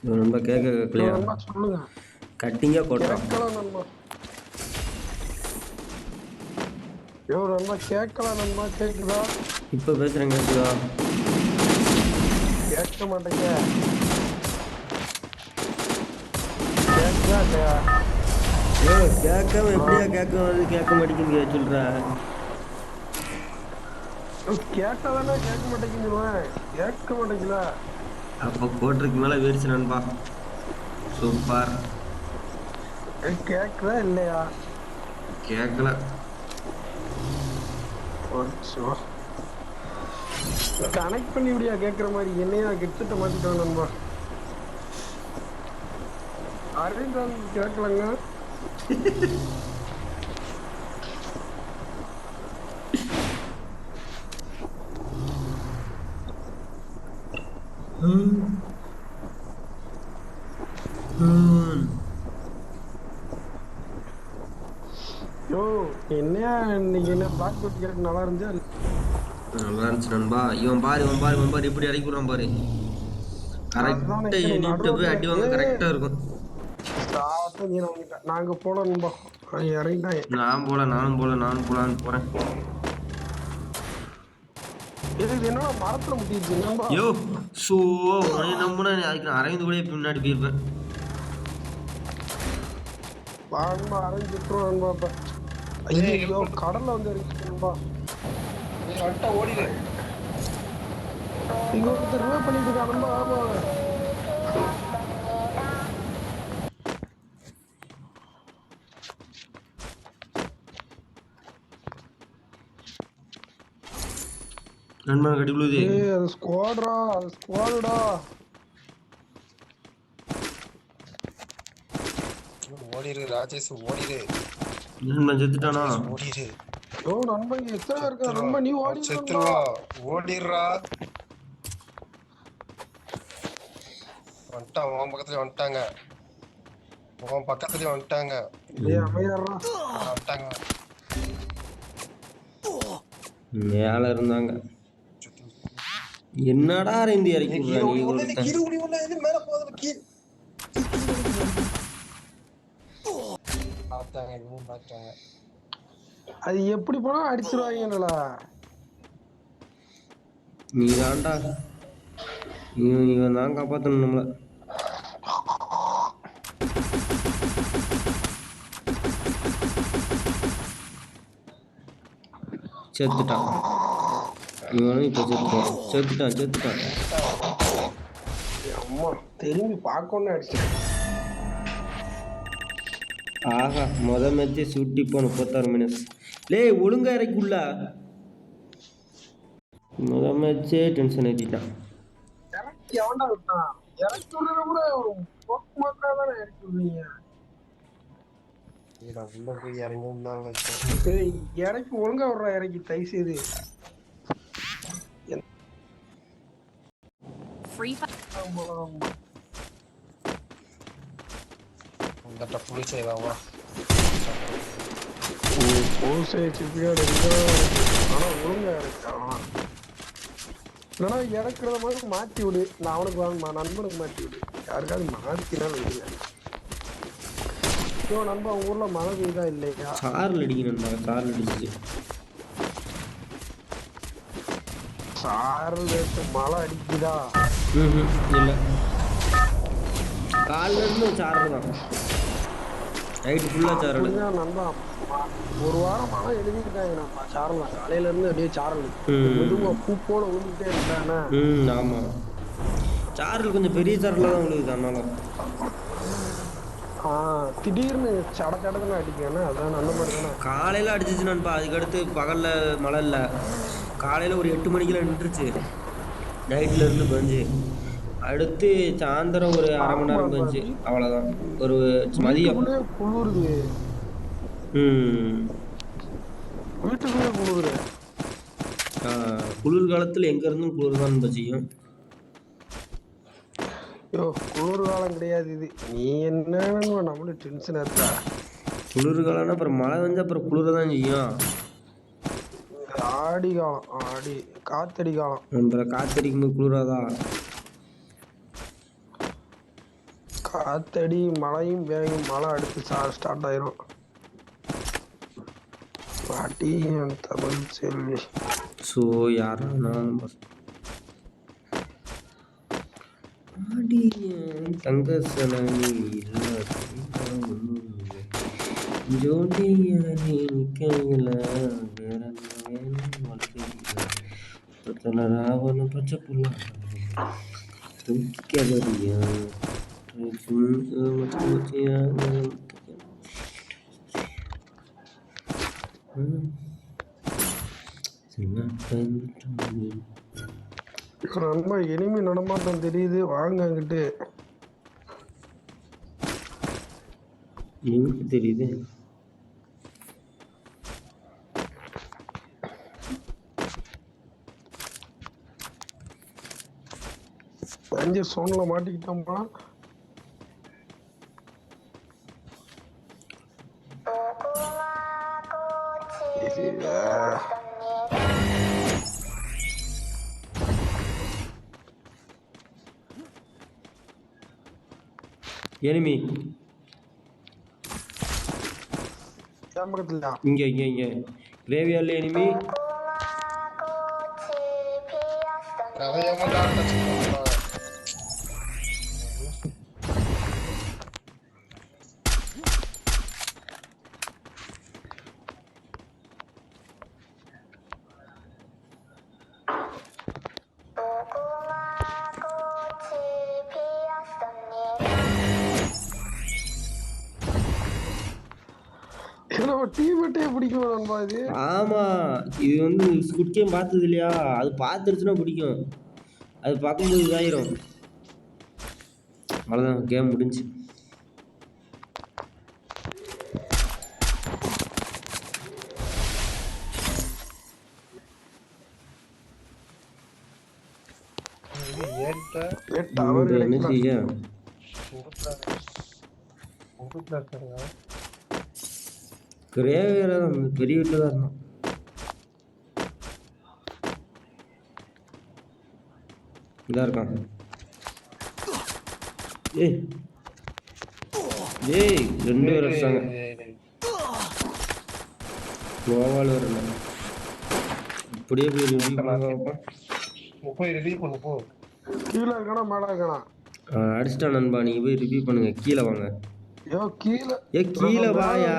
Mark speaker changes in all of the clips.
Speaker 1: நம்ம கேட்க கேட்கலையா?
Speaker 2: சொல்லுங்க.
Speaker 1: கட்டிங்கா கொட்டுறோம்.
Speaker 2: கேட்கல நண்பா. நண்பா கேட்கல நண்பா. கேக்குதா?
Speaker 1: இப்ப பேசுறேன் கேட்குதா?
Speaker 2: கேட்க மாட்டேங்க. கேட்குதா இல்லையா?
Speaker 1: கேட்காம எப்படியா கேட்க மாட்டேங்குன்னு சொல்ற?
Speaker 2: கேட்டாதானே கேட்க மாட்டேங்குதுவேன். கேட்க மாட்டேங்குதா?
Speaker 1: அப்போ கோட்டருக்கு மேல வேடிச்சு நண்பா. சூப்பர்.
Speaker 2: கேட்குதா இல்லையா?
Speaker 1: கேட்கல.
Speaker 2: கனெக்ட் பண்ணி விடியா கேட்குற மாதிரி. என்னையா ஹெட்செட்டை மாத்திட்டோம் நண்பா. அரவிந்த் கேட்கலங்க. என்னையா இன்னைக்கு என்ன பிளாக் பட்டி கேரக்டர் நல்லா இருந்துச்சா?
Speaker 1: நல்லா இருந்துச்சு நண்பா. இவன் பாரு இப்படி அடிக்க விடுறான் பாரு. கரெக்டா எனிட்ட போய் அடி வாங்க கரெக்டா இருக்கும்.
Speaker 2: நாங்க போல நண்பா. இறங்கிட்டாங்க.
Speaker 1: நானும் போலான்னு போறேன்.
Speaker 2: என்னடா மரத்துல முட்டிடுச்சு நண்பா.
Speaker 1: யோ சோ உன்னை நம்புனா அதுக்கு அரவிந்த் கூட பின்னாடி போயிருப்பேன்.
Speaker 2: நண்பா அரவிந்த் விட்டுருவோம் நண்பா. இப்ப ஐயோ கடல்ல வந்து இருக்கு நண்பா.
Speaker 3: ஓடிடு.
Speaker 2: இங்க ஒருத்தர் ரிவே பண்ணிட்டு இருக்கா நண்பா. ஆமா
Speaker 1: நண்பன் கட்டி விழுது.
Speaker 2: அது ஸ்குவாடுடா.
Speaker 3: ஓடிரு ராஜேஷ் ஓடிரு.
Speaker 1: நண்பன் செத்துட்டானா?
Speaker 3: ஓடிரு.
Speaker 2: நண்பன் எத்தனை இருக்கா நண்பன்? நீ
Speaker 3: செத்துருவா. ஓடிடுறா. வந்துட்டான். உன் பக்கத்துல வந்துட்டாங்க. வந்துட்டாங்க.
Speaker 1: மேல இருந்தாங்க. என்னடா இந்த இறக்கி
Speaker 2: அது எப்படி போனா அடிச்சிருவாங்கடா.
Speaker 1: நீ தான்டா இவன் தான் காப்பாத்தணும் நம்மள. செத்துட்டான் இவனும். இப்ப செத்துட்டான்.
Speaker 2: அம்மா திரும்பி பார்க்கணும்னு அடிச்சேன்.
Speaker 1: ஆஹா மேட்சே சுட்டி போன 36 மினிட்ஸ். ஒழுங்கா இறக்குள்ள மேட்சே டென்ஷன் ஏத்திட்டான்.
Speaker 2: இறக்கி எவன்டா விட்டான்? இறக்கி விடுற கூட போக்கு மாத்திரம் தானே இறக்கி விடுவீங்க. இறக்கி ஒழுங்கா விடுறா. இறக்கி தயவு செய்து. இறக்குறத மாதிரி மாத்தி விடு. நான் அவனுக்கு நண்பனுக்கு மாத்தி விடு. யாருக்காவது மாத்தினாலும் விடுங்க. நண்பா ஊர்ல மழை பெய்தா இல்லையா?
Speaker 1: சாரல் அடிக்கணும்.
Speaker 2: சாரல் மழை அடிக்குதா?
Speaker 1: இல்ல காலைல இருந்து சாரல் தான். நைட்டு ஃபுல்லா சாரல்.
Speaker 2: நண்பா ஒரு வாரம் மழை எழுதிக்கிட்டாங்க. நம்ம சாரல் காலையில இருந்து அப்படியே சாரல் பூ போல விழுந்துட்டே இருக்கானே.
Speaker 1: ஆமா சாரல் கொஞ்சம் பெரிய சாரலா தான் விழுகுது. ஆனாலும்
Speaker 2: திடீர்னு சடச்சடன்னு அடிக்கானே. அதான் நல்ல மாதிரி தானே.
Speaker 1: காலையில அடிச்சிச்சு நண்பா. அதுக்கடுத்து பகல்ல மழை இல்லை. காலையில ஒரு 8 மணிக்கெல்லாம் நின்றுச்சு. நைட்ல இருந்து பெஞ்சு அடுத்து சாயந்தரம் ஒரு அரை மணி நேரம் பெஞ்சு. அவ்வளவுதான். ஒரு மதியம்
Speaker 2: குளிருது. வீட்டுக்குள்ளே குளிருது.
Speaker 1: குளிர்காலத்துல எங்க இருந்தும் குளிர்தான் செய்யும்.
Speaker 2: குளிர் காலம் கிடையாது இது. நீ என்ன நம்மளும் டென்ஷன் இருக்கா?
Speaker 1: குளிர்காலம்னா அப்புறம் மழை வந்து அப்புறம் குளிர தான் செய்யும்.
Speaker 2: ஆடி காலம், ஆடி காத்தடி காலம்.
Speaker 1: அப்புறம் காத்தடிக்கும் போது குளிராதா?
Speaker 2: காத்தடி மழையும் வேகும், மழை அடுத்து ஸ்டார்ட் ஆயிரும். பாட்டி என் தமிழ் செல்வி.
Speaker 1: ஸோ யாரானாலும் தங்க சலனி ஜோடியா நீ நிக்கையில வேற வேணும் வாழ்க்கையில ராவண பச்சை புள்ள தூக்கிக்கவரியா
Speaker 2: நண்பா இனிமே நடமாட்டம் தெரியுது, வாங்க அங்கிட்டு.
Speaker 1: எனக்கு தெரியுது.
Speaker 2: அஞ்சு சோன்ல மாட்டிக்கிட்டோம்னா
Speaker 1: எனிமி
Speaker 2: பக்கத்துல
Speaker 1: இங்க கிரேவியார்ல எனிமி.
Speaker 2: டீமேட்டே பிடிக்கும் நண்பா இது.
Speaker 1: ஆமா, இது வந்து ஸ்குட் கேம் பார்த்தது இல்லையா? அது பார்த்துருச்சுன்னா பிடிக்கும். அது பார்க்கும்போது இதாயிரும். அவ்வளோதான், கேம் முடிஞ்சு. என்ன செய்ய? கிரேவியர் பெரிய வீட்டில் தான் இருந்தோம். இதா இருக்கான். ஏய் 2 பேர் அடிச்சாங்க. கோவால் வரல. இப்படியே போய் ரிவ்யூ
Speaker 3: பண்ண போ.
Speaker 2: கீழே இருக்கானா மேலே இருக்கானா?
Speaker 1: அடிச்சிட்டான் நண்பா. நீங்க போய் ரிவ்யூ பண்ணுங்க. கீழே வாங்க. கீழே வாயா.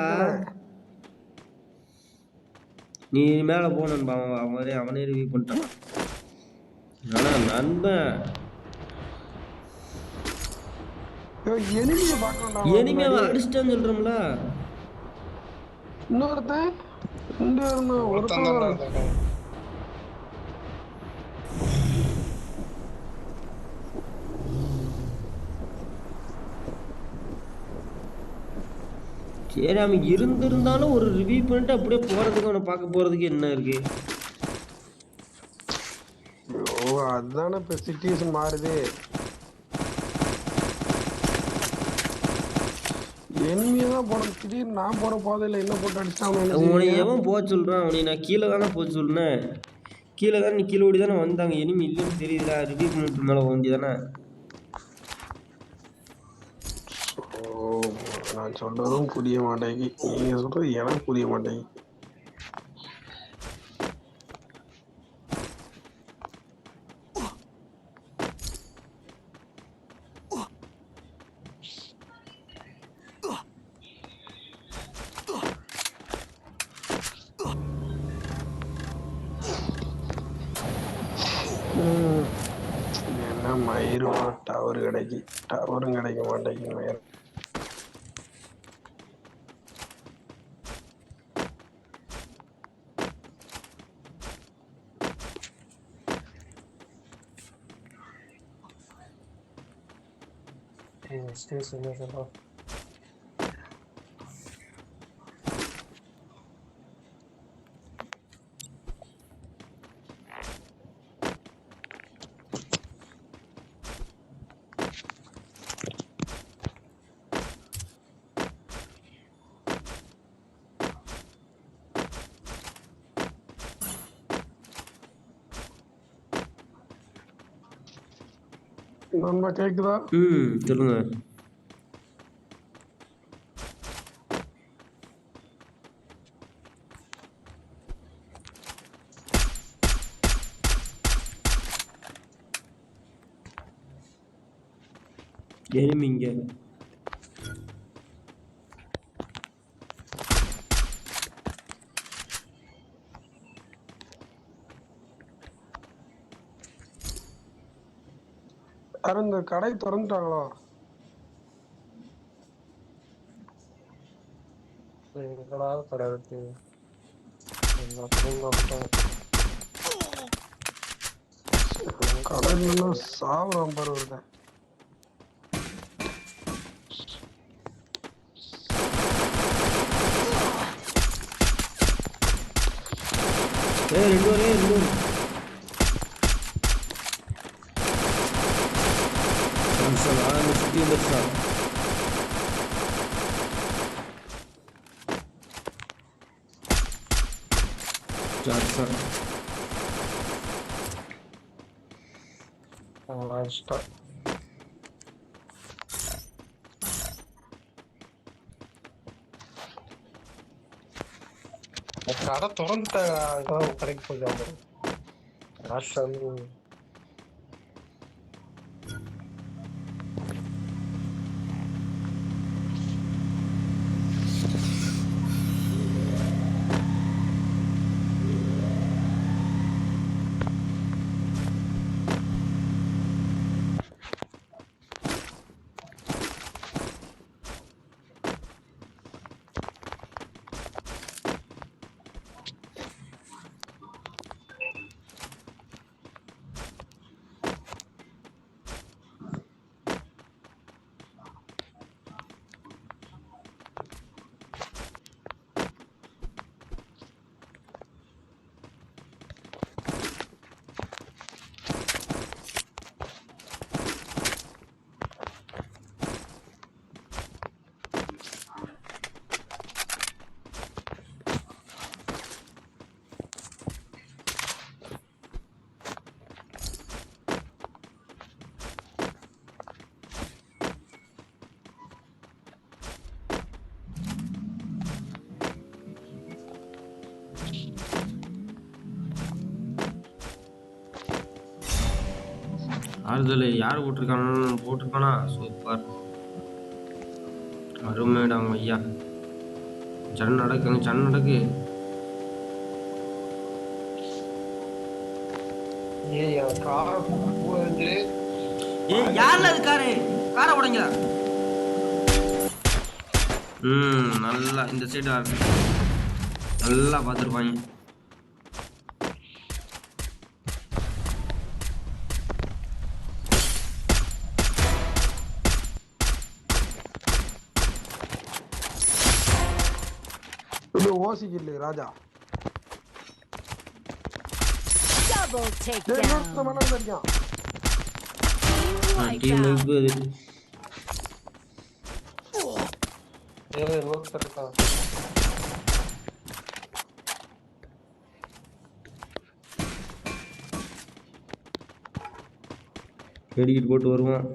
Speaker 1: நீ மேலே போ நண்பா. அவனே ரிவ்யூ பண்ணிட்டான். ஆனா நண்பன் எனிமே அடிச்சிட்டான்னு சொல்றோம்ல.
Speaker 2: இன்னொருத்தன்
Speaker 1: சரி, அவன் இருந்திருந்தாலும் ஒரு ரிவ்யூ பண்ணிட்டு அப்படியே போறதுக்கு அவனை பார்க்க போறதுக்கு என்ன இருக்கு?
Speaker 2: அதுதானே இப்ப சிச்சுவேஷன் மாறுது. எனிமியதான் போட திடீர்னு நான் போற பாதையில என்ன போட்டு அடிச்சாங்க.
Speaker 1: உன்னை எவன் போக சொல்றான்? அவனை நான் கீழே தானே போக சொல்றேன். கீழே தானே நீ கீழே ஓடி தானே வந்தாங்க. எனிமி இல்லைன்னு தெரியுதுடா. ரிவ்யூ பண்ணிட்டு மேலே வண்டி தானே.
Speaker 2: நான் சொல்றதும் புரிய மாட்டேங்கி, நீங்க சொல்றது எனக்கு புரிய மாட்டேங்கி. என்ன மயிரும் டவரும் கிடைக்க மாட்டேங்குது. வேற
Speaker 3: ஸ்டேஷன்
Speaker 2: நண்பா கேக்குதா?
Speaker 1: சொல்லுங்க. எனிமிங்க
Speaker 2: யாரும் இந்த கடை திறந்துட்டாங்களோ?
Speaker 3: எங்கடா கடை இருக்கு? எல்லா கடையும் வந்துட்டாங்க.
Speaker 2: கடையில சாவுறான் பாரு ஒருத்தன்.
Speaker 1: ரெண்டு சுத்தி வந்துருச்சான். ஜாக்சன்
Speaker 3: இஷ்டம். கடை திறந்துட்டாங்க. கடைக்கு போயிட்டாங்க. ராஷன்
Speaker 1: ஆறுதல் யார் போட்டிருக்கானா? சூப்பர், அருமையிடம் ஐயா. சன் நடக்கு. யாருல அது காரை உடைங்க. நல்லா இந்த சைடு நல்லா பார்த்துருப்பாங்க.
Speaker 2: ஓசிக்கல ராஜா.
Speaker 4: Double takedown.
Speaker 1: டீம் மெடிக்கெட் போட்டு வருவான்.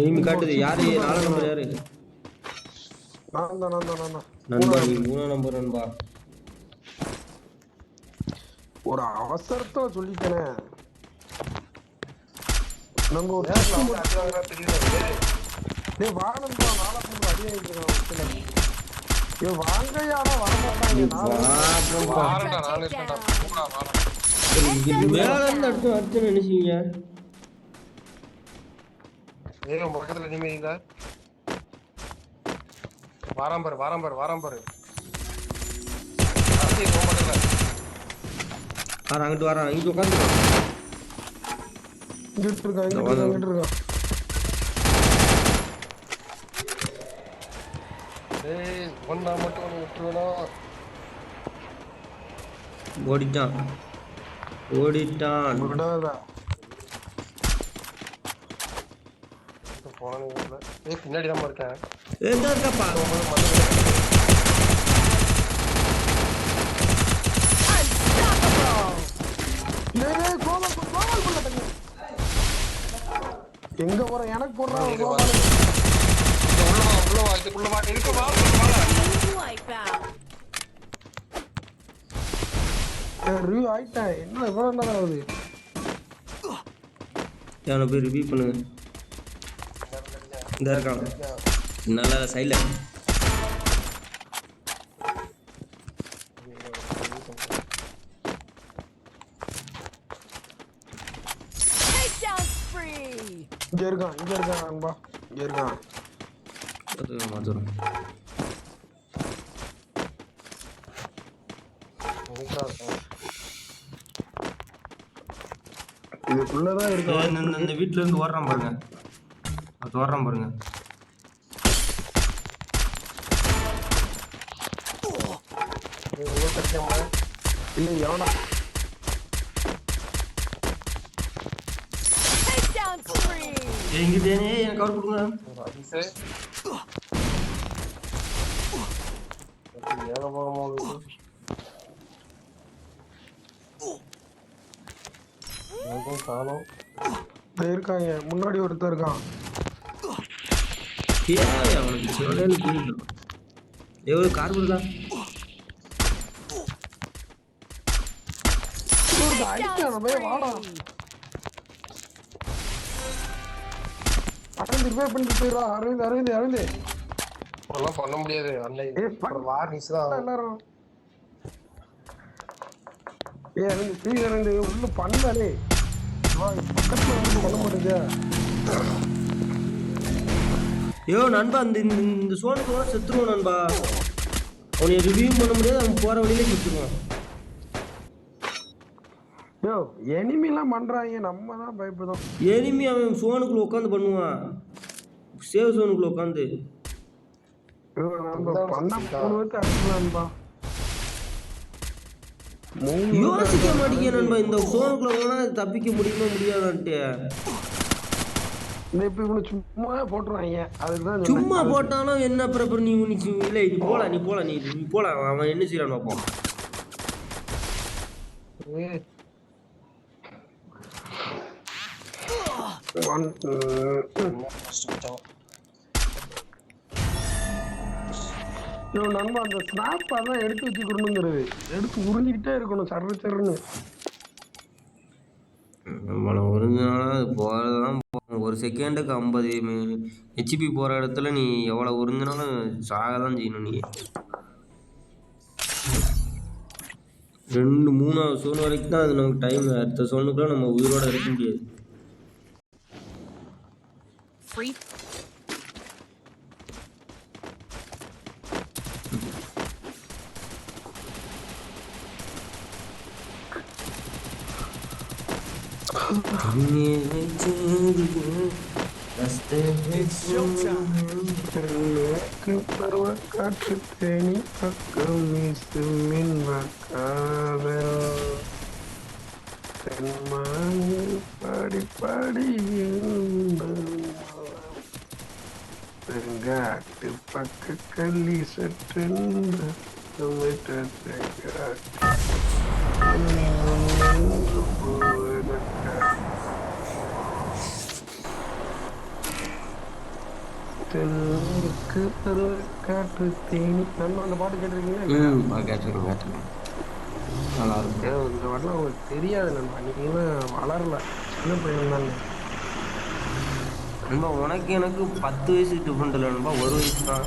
Speaker 1: எனிமி காட்டுது. யாரு 4 நம்பர்? யாரு? நண்பா, நீ 3 நம்பர் நண்பா.
Speaker 2: ஒரு அவசரத்தை சொல்லிட்டேனே. நம்ம ஒரு வானம்பா 4 நம்பர் அடி ஆயிட்டு வாங்கையானா
Speaker 1: அடுத்து நினைச்சீங்க.
Speaker 3: பக்கத்துல நிம்மதிங்களா? வாராம்பர்
Speaker 1: அங்கிட்டு வரான். இங்கிட்டு உட்காந்துருக்கான்.
Speaker 3: ஒன்னா மட்டும் விட்டுருவேனா?
Speaker 1: ஓடிட்டான்.
Speaker 3: பின்னாடி தான் இருக்கேன்.
Speaker 2: எங்க போற எனக்கு போடுறா
Speaker 3: உள்ள வா இதுக்குள்ள வா இருக்கு வா
Speaker 4: Wipeout.
Speaker 2: ரிவ்யூ ஆயிட்டேன் என்ன இவ்வளவு நேரம் ஆகுது
Speaker 1: எவ்வளோ போய் ரிவ்யூ பண்ணுங்க. இந்த இருக்கான் நல்லா சைடில்.
Speaker 4: Takedown spree.
Speaker 2: இங்க இருக்கான் நண்பா இங்க இருக்கான்
Speaker 1: மாத்திரம்
Speaker 2: இதுக்குள்ளதான் இருக்கான்
Speaker 1: இந்த வீட்டுல இருந்து ஓடுறான் பாருங்க. அது ஓடுறான் பாருங்க.
Speaker 2: இல்ல எவனா
Speaker 4: Takedown spree.
Speaker 1: எங்க தேனே எனக்கு கவர் கொடுங்க.
Speaker 2: இருக்காங்க முன்னாடி ஒருத்தர் இருக்கான்
Speaker 1: அவனுக்கு சொல்லு புரியல. எவ்வளோ கார் கொடுக்கா
Speaker 2: அடிக்கான போய் வாடா அரவிந்த் ரிவைவ் பண்ணிட்டு போயிடா அரவிந்த்
Speaker 3: அதெல்லாம் பண்ண முடியாது ஆன்லைன் வார்னிஸ் தான்
Speaker 2: எல்லாரும் அரவிந்த் ப்ளீஸ் அரவிந்த் உள்ள பண்ணாலே பக்கத்துல வந்து பண்ண மாட்டேங்க.
Speaker 1: ஐயோ நண்பா இந்த சோனுக்கு வர செத்துருவோம் நண்பா. அவனை ரிவ்யூ பண்ண முடியாது. அவன் போற வழியிலே செத்துருவான்.
Speaker 2: யோ எனிமிலாம் பண்றாங்க நம்ம தான் பயப்படுறோம்.
Speaker 1: எனிமி அவன் சோனுக்குள்ள உட்காந்து பண்ணுவான். சேவ் சோனுக்குள்ள உட்காந்து யோசிக்க மாட்டேங்க நண்பா. இந்த சோனுக்குள்ள போனா தப்பிக்க முடியுமா முடியாதான்ட்டு
Speaker 2: சும்மா போட்டுருவாங்க. அதுதான்
Speaker 1: சும்மா போட்டாலும் என்ன அப்புறம் நீ இல்லை நீ போல அவன் என்ன செய்யறான் பார்ப்போம்.
Speaker 2: நண்பா அந்த ஸ்னாப் அதான் எடுத்து வச்சுக்கணுங்கிறது எடுத்து உறிஞ்சிக்கிட்டே இருக்கணும் சர்ன்னு.
Speaker 1: நம்மளை உறிஞ்சினாலும் அது போகிறதெல்லாம் ஒரு செகண்டுக்கு 50 ஹெச்பி போகிற இடத்துல நீ எவ்வளோ உறிஞ்சினாலும் சாக தான் செய்யணும். நீ 2-3 சோன் வரைக்கும் தான் அது நமக்கு டைம். அடுத்த சோனுக்குலாம் நம்ம உயிரோட இருக்க முடியாது.
Speaker 4: Free.
Speaker 2: காற்று தேனி பக்கம் வீசுமின் பாடி பாடி காட்டு பக்க கள்ளி சற்று காற்று தேனி அந்த பாட்டு கேட்டிருக்கீங்களா?
Speaker 1: கேட்டிருக்கேன். நல்லா இருக்கும்.
Speaker 2: இந்த பாட்டுலாம் உங்களுக்கு தெரியாது நண்பா. நீங்களாம் வளரல சின்ன பையன் தானே
Speaker 1: நண்பா. உனக்கு எனக்கு 10 வயசு டிஃப்ரெண்ட் இல்லை நண்பா. 1 வயசு தான்.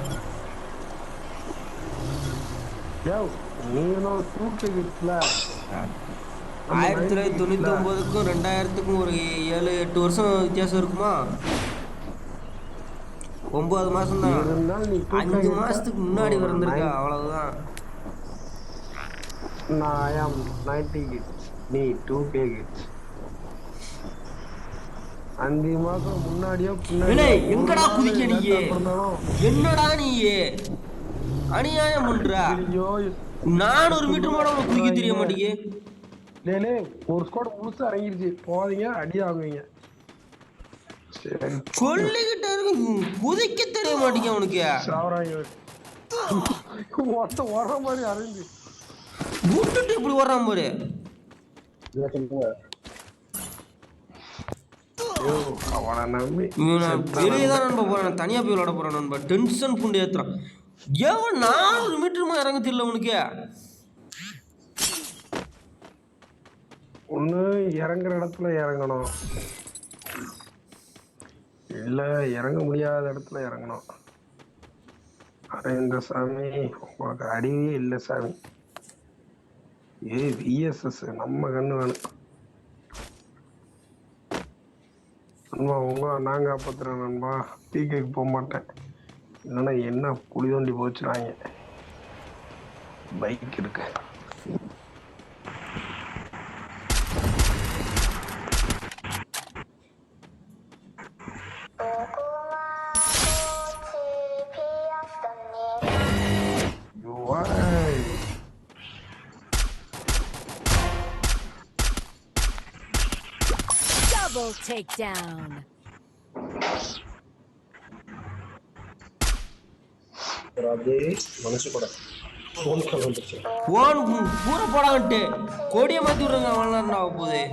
Speaker 2: நீங்களும் தூக்கில
Speaker 1: 1999க்கும் 2000க்கும் ஒரு 7-8 வருஷம் வித்தியாசம் இருக்குமா? 9 மாசம் தான். 5 மாசத்துக்கு முன்னாடி பிறந்திருக்கா அவ்வளவுதான்.
Speaker 2: I am 90 kids. நீ 2K kids. 5 மாசம் முன்னாடியோ
Speaker 1: எங்கடா குதிக்க நீ? என்னடா நீ அநியாயம் பண்ற? 400 மீட்டர் மேல உனக்கு குதிக்க தெரிய மாட்டேங்குது.
Speaker 2: ஒரு ஸ்குவாட் முழுசா இறங்கிருச்சு. போவீங்க அடி ஆகுவீங்க.
Speaker 1: சொல்லிக்கிட்டே இருக்கு குதிக்க தெரிய மாட்டேங்க உனக்கு.
Speaker 2: வர மாதிரி அறிஞ்சு
Speaker 1: விட்டுட்டு இப்படி வர்றான் பாரு.
Speaker 3: அவனை நம்பி
Speaker 1: நான் வெளியே தான் நண்பா போறேன், தனியா போய் விளாட போறேன் நண்பா. டென்ஷன் புண்டு ஏத்துறான். ஏன் 400 மீட்டருமா இறங்க தெரியல உனக்கு?
Speaker 3: ஒண்ணு இறங்குற இடத்துல இறங்கணும், இல்ல இறங்க முடியாத இடத்துல இறங்கணும். அட இந்த சாமி உங்களுக்கு அறிவே இல்லை சாமி. விஎஸ்எஸ் நம்ம கண்ணு வேணும் நண்பா. நான் காப்பாத்துறேன் நண்பா. பீக்கைக்கு போக மாட்டேன், இல்லைன்னா என்ன குழி தோண்டி போச்சுறாங்க. பைக் இருக்கு.
Speaker 4: Double takedown.
Speaker 1: போன் பூரா போடாங்கட்டு கோடியை மாத்தி விடுறாங்க. அவன் ஆக போகுது.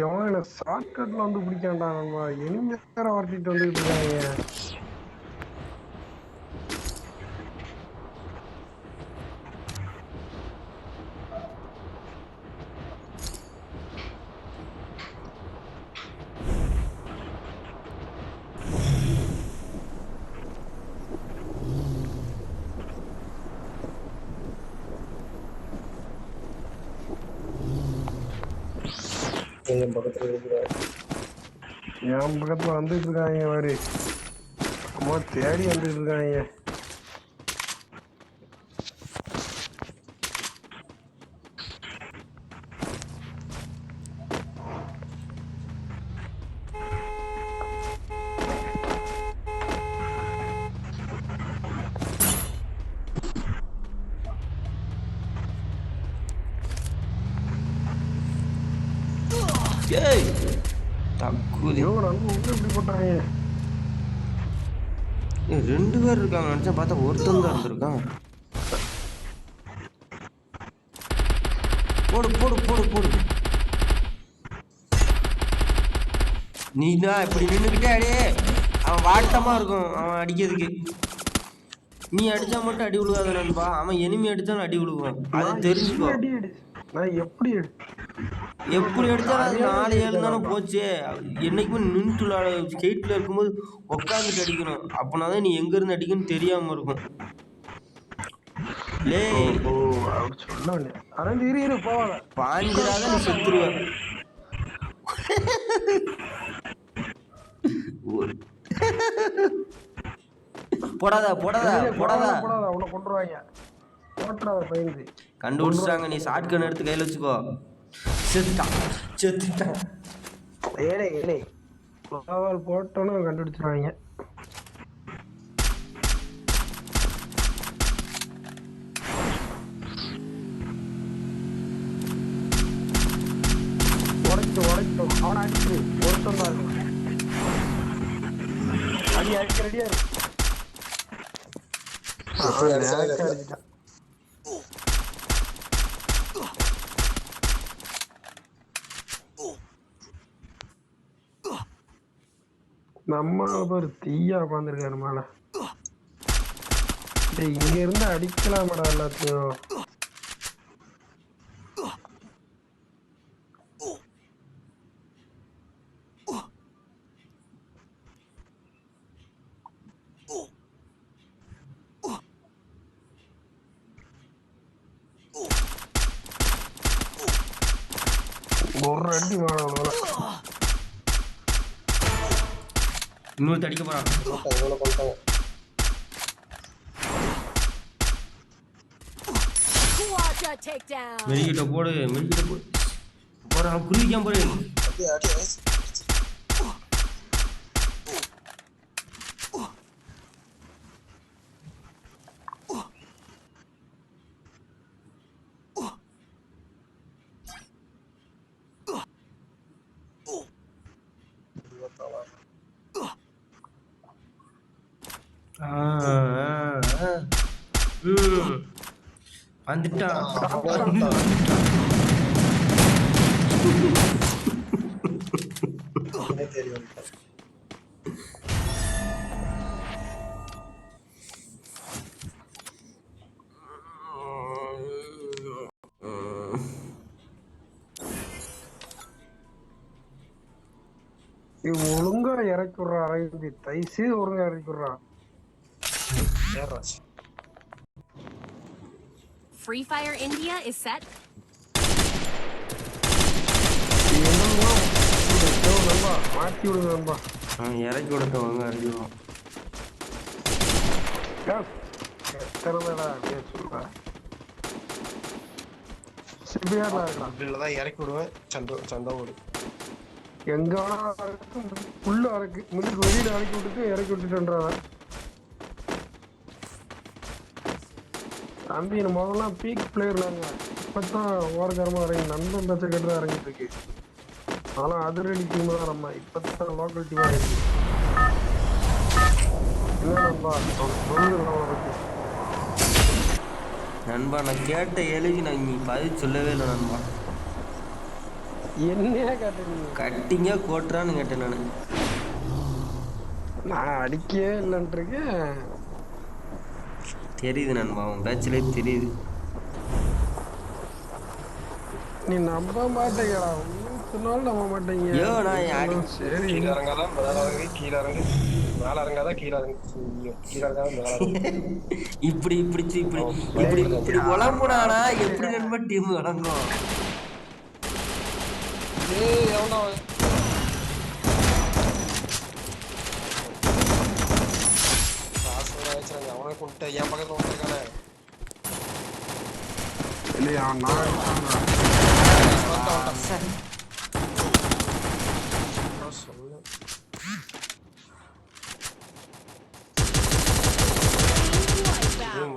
Speaker 3: எவன் என்ன ஷார்ட்கட்ல வந்து பிடிக்காண்டா நண்பா. எனிமே வேற வரட்டிட்டு வந்துட்டு இருக்காங்க. என் பக்கத்துல வந்துட்டு இருக்காங்க மாதிரி அம்மா தேடி வந்துட்டு இருக்காங்க.
Speaker 1: ஏய் தக்குதி
Speaker 3: இப்படி போட்டாங்க.
Speaker 1: 2 பேர் இருக்காங்க நினைச்சா பார்த்தா ஒருத்தன் தான் இருந்திருக்கான். போடு போடு போடு போடு. நீ தான் இப்படி நின்றுக்கிட்டே அடியே அவன் வாட்டமா இருக்கும் அவன் அடிக்கிறதுக்கு. நீ அடிச்சா மட்டும் அடி விழுகாத நண்பா, அவன் எனிமி அடிச்சாலும் அடி விழுவான். அது தெரிஞ்சுக்கோ.
Speaker 3: நான் எப்படி
Speaker 1: எப்படி அடிச்சாலும் அது 4-7 தானே போச்சு. என்னைக்குமே நின்றுட்டு ஸ்கேட்ல இருக்கும்போது உட்காந்துட்டு அடிக்கணும். அப்பனாதான் நீ எங்க இருந்து அடிக்கணும்னு தெரியாம இருக்கும். பாஞ்சிராத நீ செத்துருவ. போடாத போடாத போடாத. கண்டுபிடிச்சாங்க, நீ ஷார்ட் கன் எடுத்து கையில வச்சுக்கோ. செத்துட்டான் செத்துட்டான்.
Speaker 3: போட்டோன்னு கண்டுபிடிச்சிருவாங்க. உடைச்சிட்டோம் அவனை அடிச்சு ஒருத்தம் தான் அடி அடிக்க ரெடியா இருக்கு. நம்ம ஒரு தீயா உட்காந்துருக்காரு மேல. இங்க இருந்து அடிக்கலாமடா எல்லாத்தையும். ஒரு அடி வேணும்.
Speaker 1: இன்னொரு அடிக்க போறான்.
Speaker 4: Quadra Extra takedown.
Speaker 1: மெடிக்கிட்ட போடு மெடிக்கிட்ட போடு போறான் குருவிக்கான் போடு.
Speaker 5: அடி அடி ஐஸ்.
Speaker 1: ஆ, ஆ, ஆ. ம். வந்துட்டான்
Speaker 5: தெரியும்.
Speaker 3: ஒழுங்கா இறக்கி விடுறா அரவிந்த், தயவுசெய்து ஒழுங்கா இறக்கி விடுறா.
Speaker 5: ஏறா.
Speaker 4: Free Fire India is set.
Speaker 3: என்னெல்லாம் நண்பா மாற்றி விடுங்க நண்பா.
Speaker 1: இறக்கி கொடுத்தவங்க அறிவோம்.
Speaker 3: எத்தனைடா அப்படியே சொல்றா. சிபிஆர்ல இருக்கலாம்.
Speaker 5: இப்படிலதான் இறக்கி விடுவேன். சண்டை ஓடு.
Speaker 3: எங்க வேணா புல்லு அரைக்கு முன்னுக்கு வெளியில இறக்கி விட்டுட்டு இறக்கி விட்டுட்டுன்றான் தம்பி. முதல்ல பீக் பிளேயர்லாங்க, இப்பதான் ஓரக்காரமா இறங்கி நண்பன் பேச்ச கேட்டு இறங்கிட்டு இருக்கு. ஆனா அதிரடி டீம் தான் நம்ம இப்பதான் லோக்கல் டீமா இருக்கு. என்ன நண்பா சொல்லுங்க.
Speaker 1: நண்பா நான் கேட்ட எழுதி நான் நீ பதில் சொல்லவே இல்லை நண்பா.
Speaker 3: என்னையா கேட்டீங்க?
Speaker 1: கட்டிங்க கோட்டுறான்னு கேட்டேன் நான்.
Speaker 3: நான் அடிக்கவே இல்லைன்றிருக்கேன்.
Speaker 1: தெரியுது நண்பா, உன் பேச்சிலே தெரியுது.
Speaker 3: நீ நம்ப மாட்டேங்கடா, சொன்னாலும் நம்ப மாட்டேங்க.
Speaker 1: ஐயோ நான் அடி
Speaker 3: சரி
Speaker 5: கீழே இறங்காதான் மேல இறங்கு, கீழே இறங்கு, மேல இறங்காதான் கீழே இறங்கு, கீழே இறங்காதான் மேல இறங்கு.
Speaker 1: இப்படி இப்படி இப்படி இப்படி இப்படி உழம்புனானா எப்படி நண்பா டீம் வழங்கும்?
Speaker 5: ஏய் எவன்டா அவன்? காசு வேற வச்சிருக்காங்க. அவனே கொண்டுட்டு என் பக்கத்துல வந்துருக்கானே.
Speaker 3: இல்லையா நான்
Speaker 5: சொல்லு.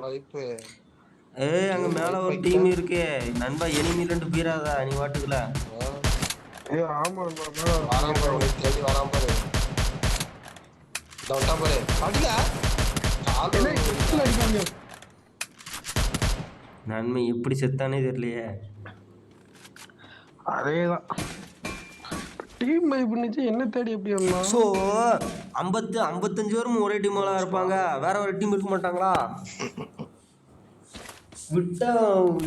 Speaker 5: வாய்ப்பு.
Speaker 1: ஏய் அங்க மேல ஒரு டீம் இருக்கே நண்பா, எனிமி 2 பீராதா நீ வாட்டுக்கல.
Speaker 3: ஆமா
Speaker 5: வராம பாரு, உனக்கு தேடி வராம பாரு. இந்த வந்தா பாரு. அடியா
Speaker 3: அடிக்காங்க.
Speaker 1: நன்மை எப்படி செத்தானே தெரியலையே.
Speaker 3: அதேதான் டீம் பை பண்ணிச்சு. என்ன தேடி எப்படி வரலாம்?
Speaker 1: ஸோ 55 பேரும் ஒரே டீமெல்லாம் இருப்பாங்க, வேற ஒரு டீம் இருக்க மாட்டாங்களா? விட்டா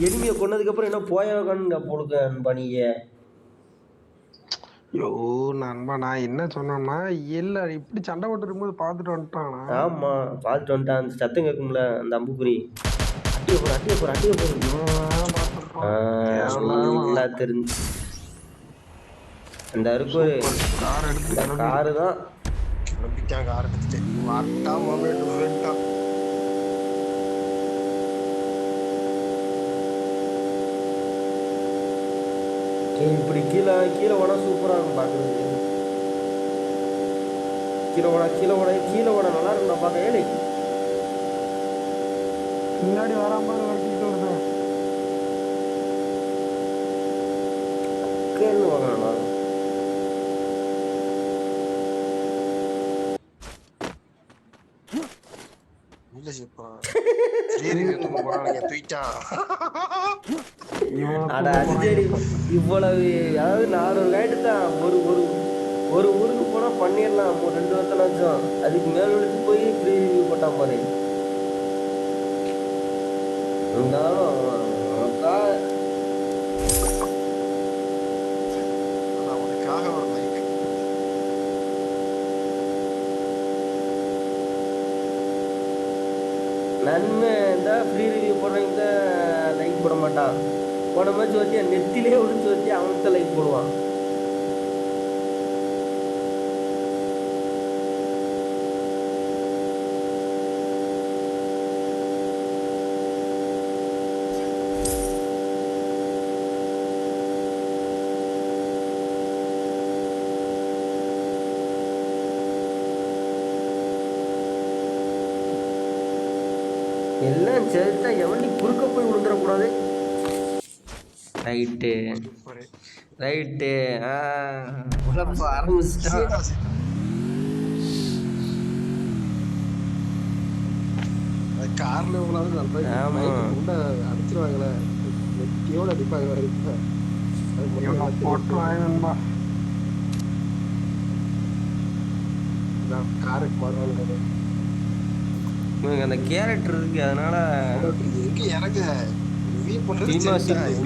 Speaker 1: எனிமையை கொன்னதுக்கப்புறம் என்ன போயவங்க போடுங்க பணிய.
Speaker 3: ஐயோ நண்பா, நான் என்ன சொன்னேன்னா இல்ல இப்படி சண்டை போட்டு இருக்கும்போது பார்த்துட்டு வந்துட்டானா.
Speaker 1: ஆமா பார்த்துட்டு வந்துட்டான். அந்த சத்தம் கேட்கும்ல, அந்த அம்புக்குறி அட்டிய போற நல்லா தெரிஞ்சு. அந்த அருக்கு
Speaker 3: கார் எடுத்து
Speaker 1: காரு தான்
Speaker 5: கிளம்பிட்டான். கார் எடுத்துட்டு வாட்டா மொபைல் வேண்டாம்.
Speaker 1: இப்படி கீழே கீழே ஓட சூப்பராக இருக்கும் பார்க்குறதுக்கு. கீழே ஓட நல்லா இருக்கும். நான் பார்க்க ஏழை
Speaker 3: முன்னாடி வராம வரட்டிட்டு வருது.
Speaker 1: கேள்வி வாங்கலாம்.
Speaker 5: இல்ல சிப்பா சரி தூக்க போறானுங்க தூக்கிட்டான்.
Speaker 1: அட அது சரி. இவ்வளவு அதாவது 400 கைட்டு தான். ஒரு ஒரு ஒரு ஊருக்கு போனால் பண்ணிடலாம் 2 வருஷம். அதுக்கு மேல் எடுத்து போய் ப்ரீ ரிவ்யூ போட்டான் பாரு. இருந்தாலும்
Speaker 5: அவனுக்காக ஒரு லைக்.
Speaker 1: நன்மை இருந்தால் ஃப்ரீ ரிவ்யூ போடுறவங்க லைக் போட மாட்டான். போன மாதிரி வச்சு நெத்திலே ஒழிச்சு வச்சு அவனுக்கு லைக் போடுவான். எல்லாம் சேர்த்தா எவனி குறுக்க போய் விழுந்துடக்கூடாது. Right right. உழப்ப ஆரம்பிச்சிட்டான்.
Speaker 2: கார்ல எவ்வளவு
Speaker 1: ஆமா.
Speaker 2: அடிச்சிருவாங்களே, எவ்வளவு அடிப்பாங்க.
Speaker 3: போட்டுருவாங்க நண்பா.
Speaker 2: காருக்கு மாறுவாங்க.
Speaker 1: இவனுக்கு அந்த கேரக்டர் இருக்கு, அதனால
Speaker 2: எங்க இறங்க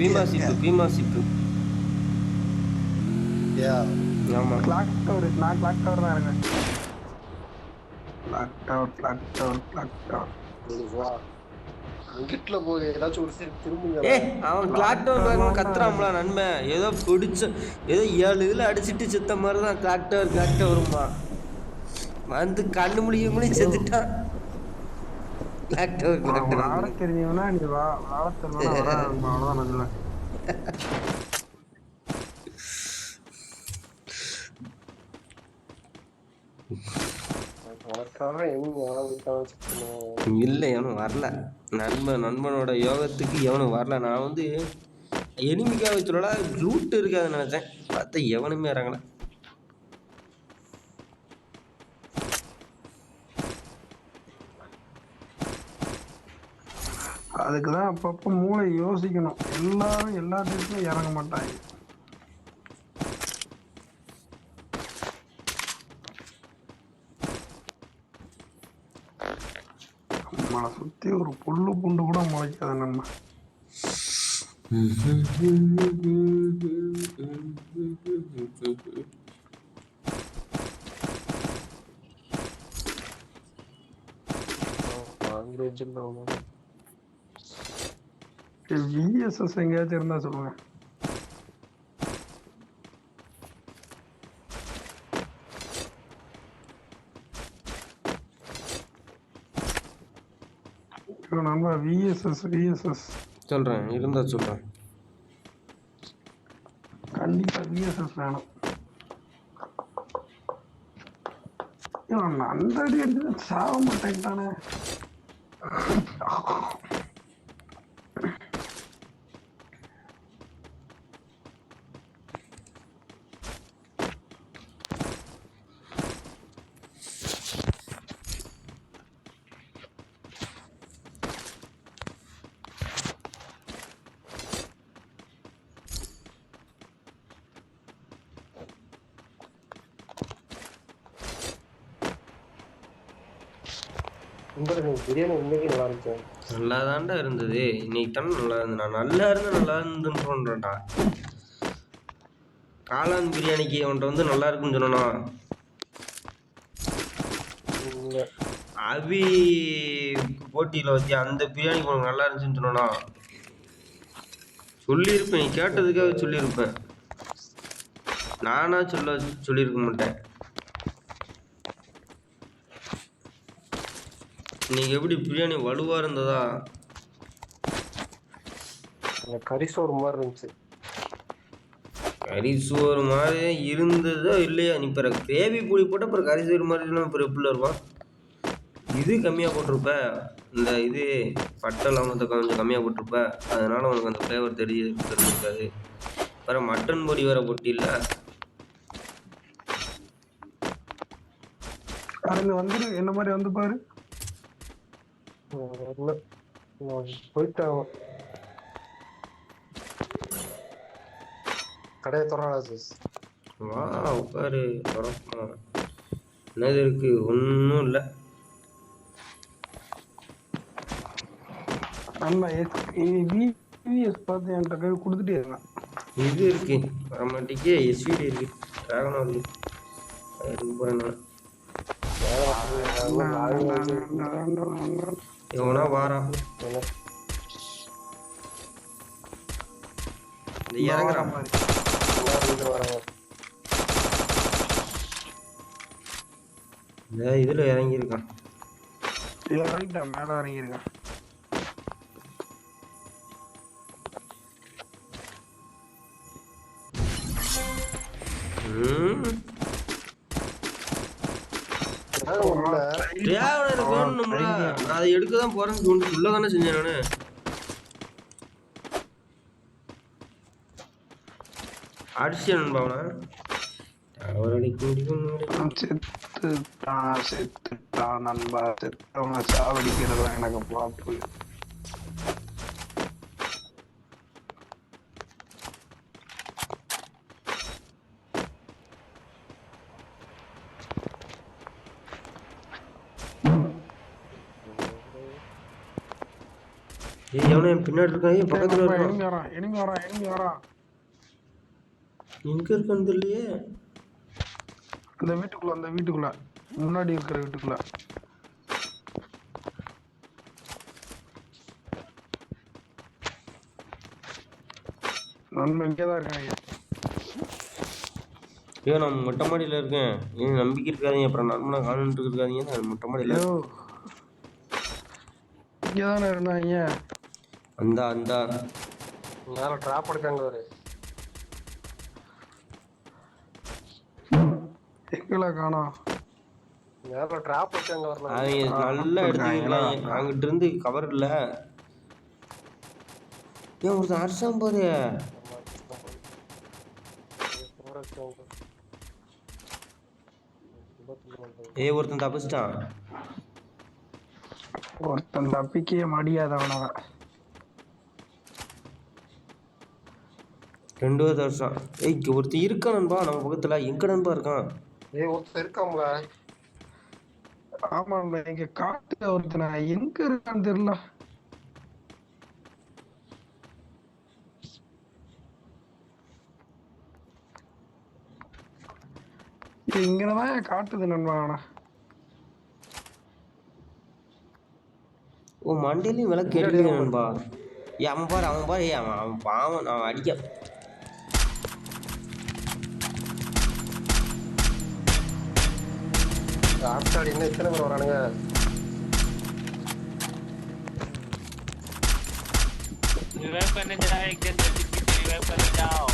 Speaker 1: பீமா சிப்பு. ஆமா.
Speaker 3: கிளாக் டவர், நான் கிளாக் டவர் தான் இருக்கேன். Clock tower.
Speaker 2: வீட்டுல போய் ஏதாச்சும் ஒரு சரி திரும்புங்க.
Speaker 1: அவன் கிளாக் டவர் கத்துறான்ல நண்பன், ஏதோ பிடிச்ச ஏதோ 7 இதில் அடிச்சுட்டு செத்த மாதிரி தான் கிளாக் டவருமா வந்து கண்ணு முழி செத்துட்டான். கிளாக் டவர்
Speaker 3: வாழ தெரிஞ்சவனா நீ வாழ தெரியல, அவ்வளோதான் நல்ல.
Speaker 1: இல்லை, எவனும் வரல. நண்பனோட யோகத்துக்கு எவனும் வரல. நான் வந்து எனிமிக்காக சொல்லலா, ரூட் இருக்காதுன்னு நினைச்சேன். பார்த்தா எவனுமே இறங்கல.
Speaker 3: அதுக்குதான் அப்பப்போ மூளை யோசிக்கணும். எல்லாரும் எல்லாத்துக்கும் இறங்க மாட்டாங்க. நம்மளை சுத்தி ஒரு புல்லு பூண்டு கூட முளைக்காது நம்ம. விஎஸ்எஸ் எங்கேயாச்சும் இருந்தா சொல்லுங்க. நண்பா விஎஸ்எஸ்
Speaker 1: சொல்றேன், இருந்தா சொல்றேன்.
Speaker 3: கண்டிப்பா விஎஸ்எஸ் வேணும். அந்த அடி அடிச்சு சாக மாட்டேன்ட்டானே.
Speaker 2: பிரியாணி உண்மைக்கு நல்லா இருந்துச்சு.
Speaker 1: நல்லா தாண்டா இருந்தது. இன்னைக்கு தானே நல்லா இருந்து. நான் நல்லா இருந்துன்னு சொல்றேன்டா. காளான் பிரியாணிக்கு அவன்கிட்ட வந்து நல்லா இருக்குன்னு சொன்னா, அபி போட்டியில் வச்சு அந்த பிரியாணி உனக்கு நல்லா இருந்துச்சுன்னு சொன்னா சொல்லியிருப்பேன். நீ கேட்டதுக்காக சொல்லியிருப்பேன். நானா சொல்லியிருக்க மாட்டேன். இன்னைக்கு எப்படி பிரியாணி வலுவா இருந்ததா?
Speaker 2: கரிசோறு மாதிரி இருந்துச்சு.
Speaker 1: கரிசோறு மாதிரி இருந்ததோ இல்லையா? நீ பிற கிரேவி பொடி போட்ட அப்புறம் கரிசோறு மாதிரி அப்புறம் எப்படி இருப்பான்? இது கம்மியாக போட்டிருப்ப, இந்த இது பட்டை லவங்கத்தை கொஞ்சம் கம்மியாக போட்டிருப்ப, அதனால உனக்கு அந்த ஃப்ளேவர் தெரிஞ்சிருக்காது. வேற மட்டன் பொடி வேற போட்டில்ல.
Speaker 3: வந்துரு என்ன மாதிரி வந்து பாரு.
Speaker 2: போயிட்டாங்க கடையை தொடராது.
Speaker 1: வா உட்காரு, என்னது இருக்கு? ஒன்றும் இல்லை.
Speaker 3: பார்த்து என்கிட்ட கை கொடுத்துட்டே இருந்தேன்.
Speaker 1: இது இருக்கு வரமாட்டிக்கே. எஸ்விடி இருக்கு, டிராகனோ இருக்கு. எவனா வாரா இறங்குற மாதிரி இதுல இறங்கியிருக்கான்.
Speaker 3: மேல இறங்கியிருக்கான்.
Speaker 1: சொன்னோம்ல, நான் அதை எடுக்க தான் போறேன்னு சொல்ல தானே செஞ்சேன் நானு. அடிச்சு நண்பா அவனை.
Speaker 3: செத்துட்டான் நண்பா. செத்தவனை சாவடிக்கிறது தான் எனக்கு பாப்பு.
Speaker 1: எவனோ என் பின்னாடி இருக்கான், பக்கத்துல இருக்கான்.
Speaker 3: எனிமி வரான்.
Speaker 1: எங்க இருக்கான்னு தெரியலையே.
Speaker 3: அந்த வீட்டுக்குள்ள முன்னாடி இருக்கிற வீட்டுக்குள்ள. நண்பன் இங்கேதான் இருக்காங்க.
Speaker 1: ஐயோ நான் மொட்டை மாடியில இருக்கேன். ஏன் நம்பிக்கை இருக்காதீங்க, அப்புறம் நண்பனை காணுன்ட்டு இருக்காதீங்க. நான் மொட்டை மாடியில
Speaker 3: இங்கதானே இருந்தாங்க.
Speaker 1: அந்த
Speaker 5: மேல டிராப் எடுக்காங்க ஒரு
Speaker 3: எங்களை காணோம்.
Speaker 5: மேல டிராப் எடுக்காங்க வரலாம்.
Speaker 1: அவங்க நல்லா எடுத்துக்கலாம். அங்கிட்ட இருந்து கவர் இல்ல. ஏன் ஒருத்தன் அடிச்சான் பாரு. ஒருத்தன் தப்பிச்சிட்டான்.
Speaker 3: ஒருத்தன் தப்பிக்கவே முடியாதவனவ.
Speaker 1: 2 வருஷம். ஒருத்தன் இருக்கான் நண்பா நம்ம பக்கத்துல. எங்க நண்பா இருக்கான்?
Speaker 5: ஒருத்தர் இருக்காங்களா?
Speaker 3: ஆமா இங்க காட்டுல ஒருத்தன எங்க இருக்கான்னு தெரியல. இங்கதான் காட்டுது நண்பா.
Speaker 1: ஓ மண்டையிலையும் விலை கேட்டு நண்பா. அவன் பாரு அவன் பாவம். அவன் அடிக்க
Speaker 5: ஆப்டாடி என்ன இத்தனை பேர் வரானுங்க.
Speaker 6: रिवाइव करने जा रहा है, एक जन रिवाइव करने जाओ,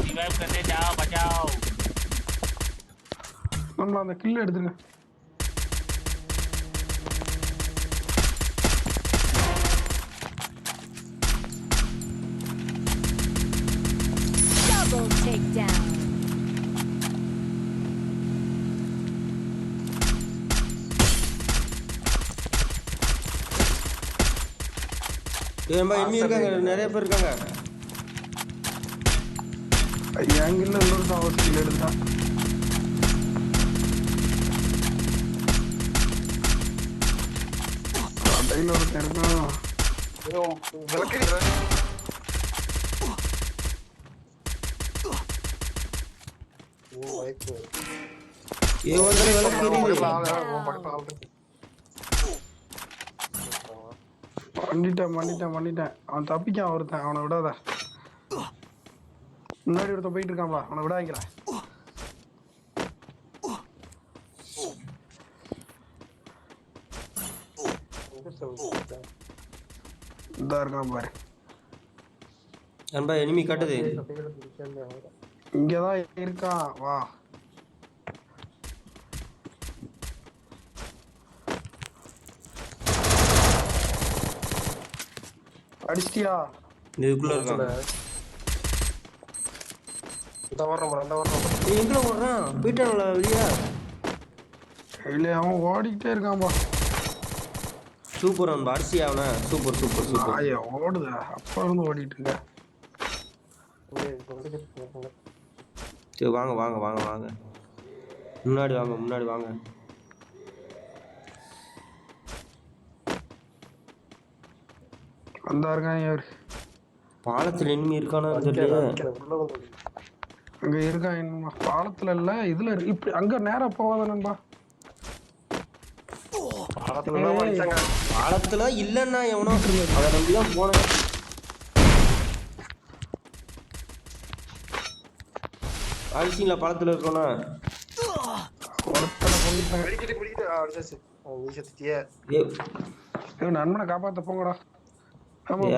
Speaker 6: रिवाइव करने जाओ, बचाओ.
Speaker 3: நம்ம அந்த கில் எடுத்துங்க.
Speaker 4: Double takedown.
Speaker 1: எம்மி இருக்காங்க, நிறைய பேர் இருக்காங்க.
Speaker 3: எங்கிட்ட இன்னொரு தான் கில் எடுத்தான். கடையில் ஒருத்தன் இருக்கான்.
Speaker 5: விளக்கிறேன்
Speaker 3: பண்ணிட்டேன். அவன் தப்பிக்கான் ஒருத்தன். அவனை விடாத. முன்னாடி ஒருத்தன் போயிட்டு இருக்கான்பா. அவனை விட வைக்கிறேன். இதா இருக்கான் பாரு.
Speaker 1: நண்பா எனிமி காட்டுது.
Speaker 3: இங்கதான் இருக்கான். வா அடிச்சிட்டியா?
Speaker 1: இதுக்குள்ள இருக்கான். எங்க ஓடுறான்? போயிட்டான்ல வெளியா?
Speaker 3: இல்ல அவன் ஓடிக்கிட்டே இருக்கான்பா.
Speaker 1: சூப்பர் நண்பா. அடிச்சி அவனை. சூப்பர்.
Speaker 3: ஐயா ஓடுத. அப்பா இருந்து ஓடிட்டு இருக்க.
Speaker 1: சரி வாங்க. முன்னாடி வாங்க.
Speaker 3: வந்தா இருக்கான் யாரு?
Speaker 1: பாலத்துல எனிமி இருக்கானா தெரியல.
Speaker 3: அங்க இருக்கான் என்னமா? பாலத்துல இல்ல இதுல இப்படி அங்க நேரா போவாத நண்பா.
Speaker 1: பாலத்துல இல்லன்னா எவனோ அதை நம்பிதான் போனேன். அடிச்சிங்களா பாலத்துல இருக்கோனா?
Speaker 3: நண்பனை காப்பாத்த போங்கடா.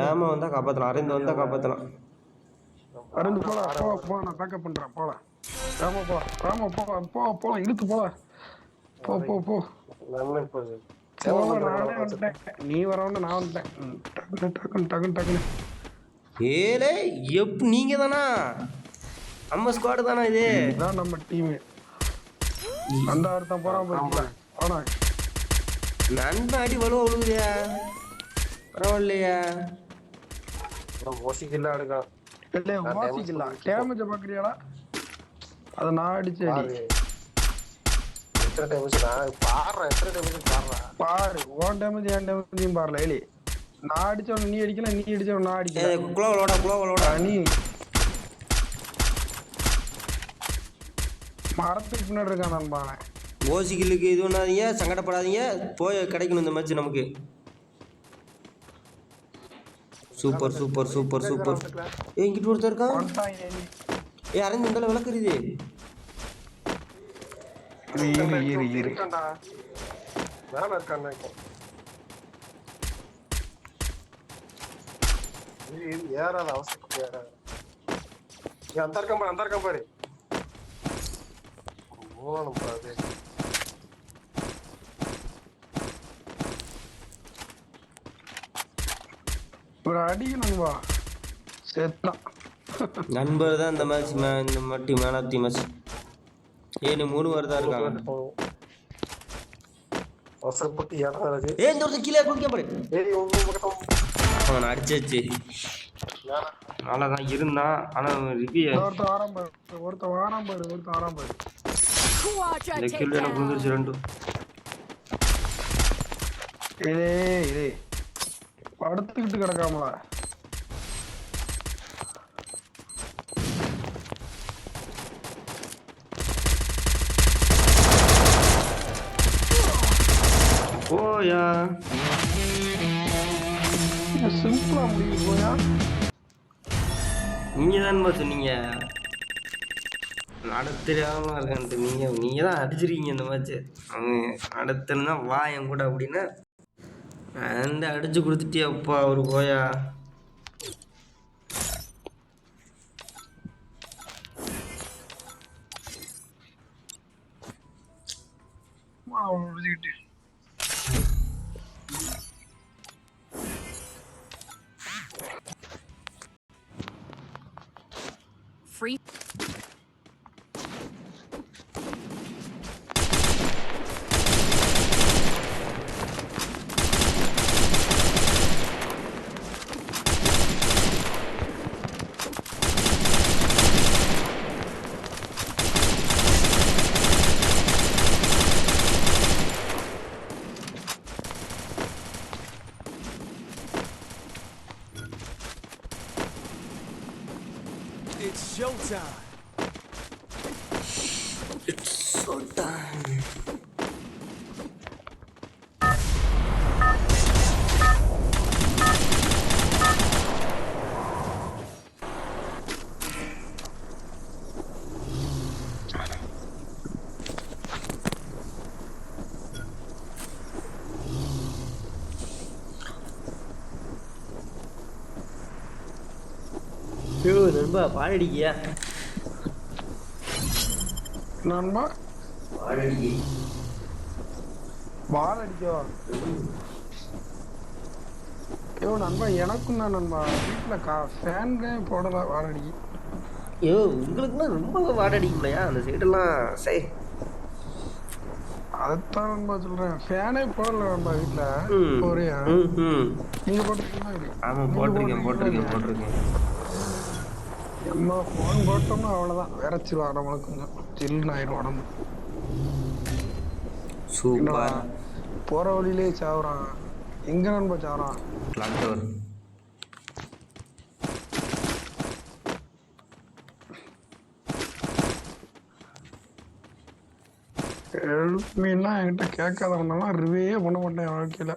Speaker 1: ஏமா வந்தா காப்பாத்தலாம். அரைந்து வந்தா காப்பாத்தலாம்.
Speaker 3: அருந்து போலாம். நான் பேக்கப் பண்றேன். போலாம். ராமா போலாம். இழுத்து போலாம். போ போ போ
Speaker 5: நம்ம இப்போ
Speaker 3: நானே வந்துட்டேன். நீ வரவன நான் வந்துட்டேன். டக்குனு டக்குனு டக்குனு டக்குனு
Speaker 1: ஏலே நீங்க தானா? நம்ம ஸ்குவாடு தானா இது?
Speaker 3: இதுதான் நம்ம டீம். அந்த ஒருத்தன் போறான் பாத்தீங்களா? ஆனா
Speaker 1: நண்பன் அடி வலுவா விழுகுறியா? பரவாயில்லையா?
Speaker 5: மோசிக்கெல்லாம் எடுக்கலாம்.
Speaker 3: இல்ல வாசிக்கலாம். டேமேஜ் பாக்குறியாடா? அத நான் அடிச்சேன்.
Speaker 5: எத்தனை டேமேஜ் நான் பாடுறேன். எத்தனை டேமேஜ் பாடுறேன்
Speaker 3: பாரு. ஓன் டேமேஜ் என் டேமேஜையும் பாருல. ஏலி நான் அடிச்சவன நீ அடிக்கல, நீ அடிச்சவன நான் அடிக்கல.
Speaker 1: குளோவலோட
Speaker 3: நீ மரத்துக்கு பின்னாடி இருக்கான் நண்பான.
Speaker 1: ஓசிக்கிலுக்கு இது பண்ணாதீங்க, சங்கடப்படாதீங்க. போய் கிடைக்கணும் இந்த மேட்ச் நமக்கு. Super super super super. இங்கிட்டு ஒருத்தர் இருக்கான். அரைஞ்சு இந்த விளக்குறது.
Speaker 5: இருக்காண்டா மேல இருக்காண்டா. ஏறாத அவசரப்பட்டு ஏறாத. அந்த இருக்கான் பாரு. போகணும் பாரு.
Speaker 3: ஒரு அடிக்கு நண்பா செத்தான்.
Speaker 1: நண்பர் தான் இந்த மேட்ச் இந்த மட்டி மேன் ஆஃப் தி மேட்ச். 3 பேர் தான் இருக்காங்க.
Speaker 5: அவசரப்பட்டு ஏறாது.
Speaker 1: இந்த ஒருத்தர் கீழே குடிக்க பாரு. அவன் அடிச்சாச்சு. நல்லா தான் இருந்தான். ஆனால்
Speaker 3: ஒருத்தன் வாராம் பாரு.
Speaker 4: Quadra
Speaker 1: இந்த கில் எனக்கு விழுந்துருச்சு 2.
Speaker 3: இதே படுத்துக்கிட்டு கிடக்காமலா?
Speaker 1: போயா
Speaker 3: சிம்பிளா முடியுது போயா.
Speaker 1: நீங்க தான் சொன்னீங்க நடத்துறாம இருக்கான்ட்டு. நீங்க தான் அடிச்சிருக்கீங்க இந்த மேட்ச். அடுத்துன்னா வா என் கூட அப்படின்னா அந்த அடிச்சு கொடுத்துட்டியா அப்பா அவரு போயா.
Speaker 4: Free.
Speaker 7: It's showtime.
Speaker 1: It's so time. நண்பா பாடடிக்கியா?
Speaker 3: நண்பா
Speaker 1: பாடடிக்கி
Speaker 3: பால் அடிக்கவா? ஐயோ நண்பா எனக்கும் தான் நண்பா வீட்டில் ஃபேன்கே போடல வால் அடிக்கி.
Speaker 1: ஐயோ உங்களுக்குன்னா ரொம்ப வாடடிக்கலையா அந்த சைடெல்லாம்? சரி
Speaker 3: அதைத்தான் நண்பா சொல்றேன். ஃபேனே போடல நண்பா வீட்டில். போறியா? நீங்க போட்டிருக்கீங்களா?
Speaker 1: ஆமாம் போட்டிருக்கேன்.
Speaker 3: நம்ம ஃபோன் போட்டோம்னா அவ்வளோதான், விரைச்சிருவா நம்மளுக்கு கொஞ்சம் சில்லுன்னு ஆயிடும் உடம்பு.
Speaker 1: சூப்பர்.
Speaker 3: போகிற வழியிலே சாவுறான். எங்கே நண்பா சாவுறான்?
Speaker 1: Clock tower.
Speaker 3: மீன்னா என்கிட்ட கேட்காதவனாலாம் ரிவே பண்ண மாட்டேன் வாழ்க்கையில்.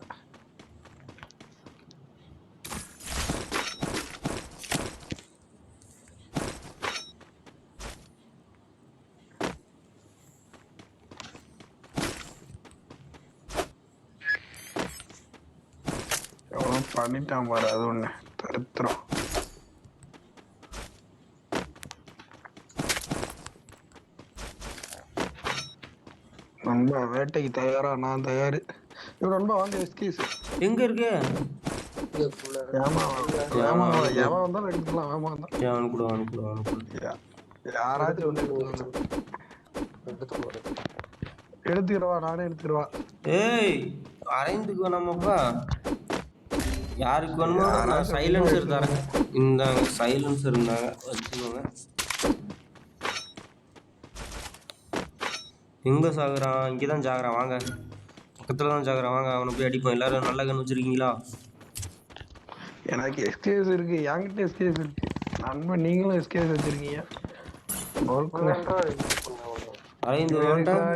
Speaker 3: பண்ணிட்டான் பாரு, அது ஒண்ணு தருத்திரம். நண்பா வேட்டைக்கு தயாரா நான் தயாரு. இவன் நண்பா வாங்க எஸ்கேஸ்.
Speaker 1: எங்க இருக்கு?
Speaker 3: ஏமா ஏமா எவன் வந்தாலும் எடுத்துக்கலாம். ஏமா வந்தா
Speaker 1: அவனுக்கு
Speaker 3: யாராச்சும் வந்து எடுத்துக்கிறவா, நானே எடுத்துக்கிறவா.
Speaker 1: ஏய் அரைந்துக்கு வேணாமாப்பா, யாருக்கு வேணுமோ நான் சைலன்சர் தரேன். இந்தாங்க சைலன்சர் இருந்தாங்க வச்சுக்கோங்க. எங்க சாகுறான்? இங்கதான் சாகுறான். வாங்க பக்கத்துல தான் சாகுறான். வாங்க அவனை போய் அடிப்போம். எல்லாரும் நல்ல கண் வச்சிருக்கீங்களா?
Speaker 3: எனக்கு எஸ்கேஸ் இருக்கு, என்கிட்ட எஸ்கேஸ் இருக்கு. நண்பன் நீங்களும் எஸ்கேஸ் வச்சிருக்கீங்க.
Speaker 1: அரைந்து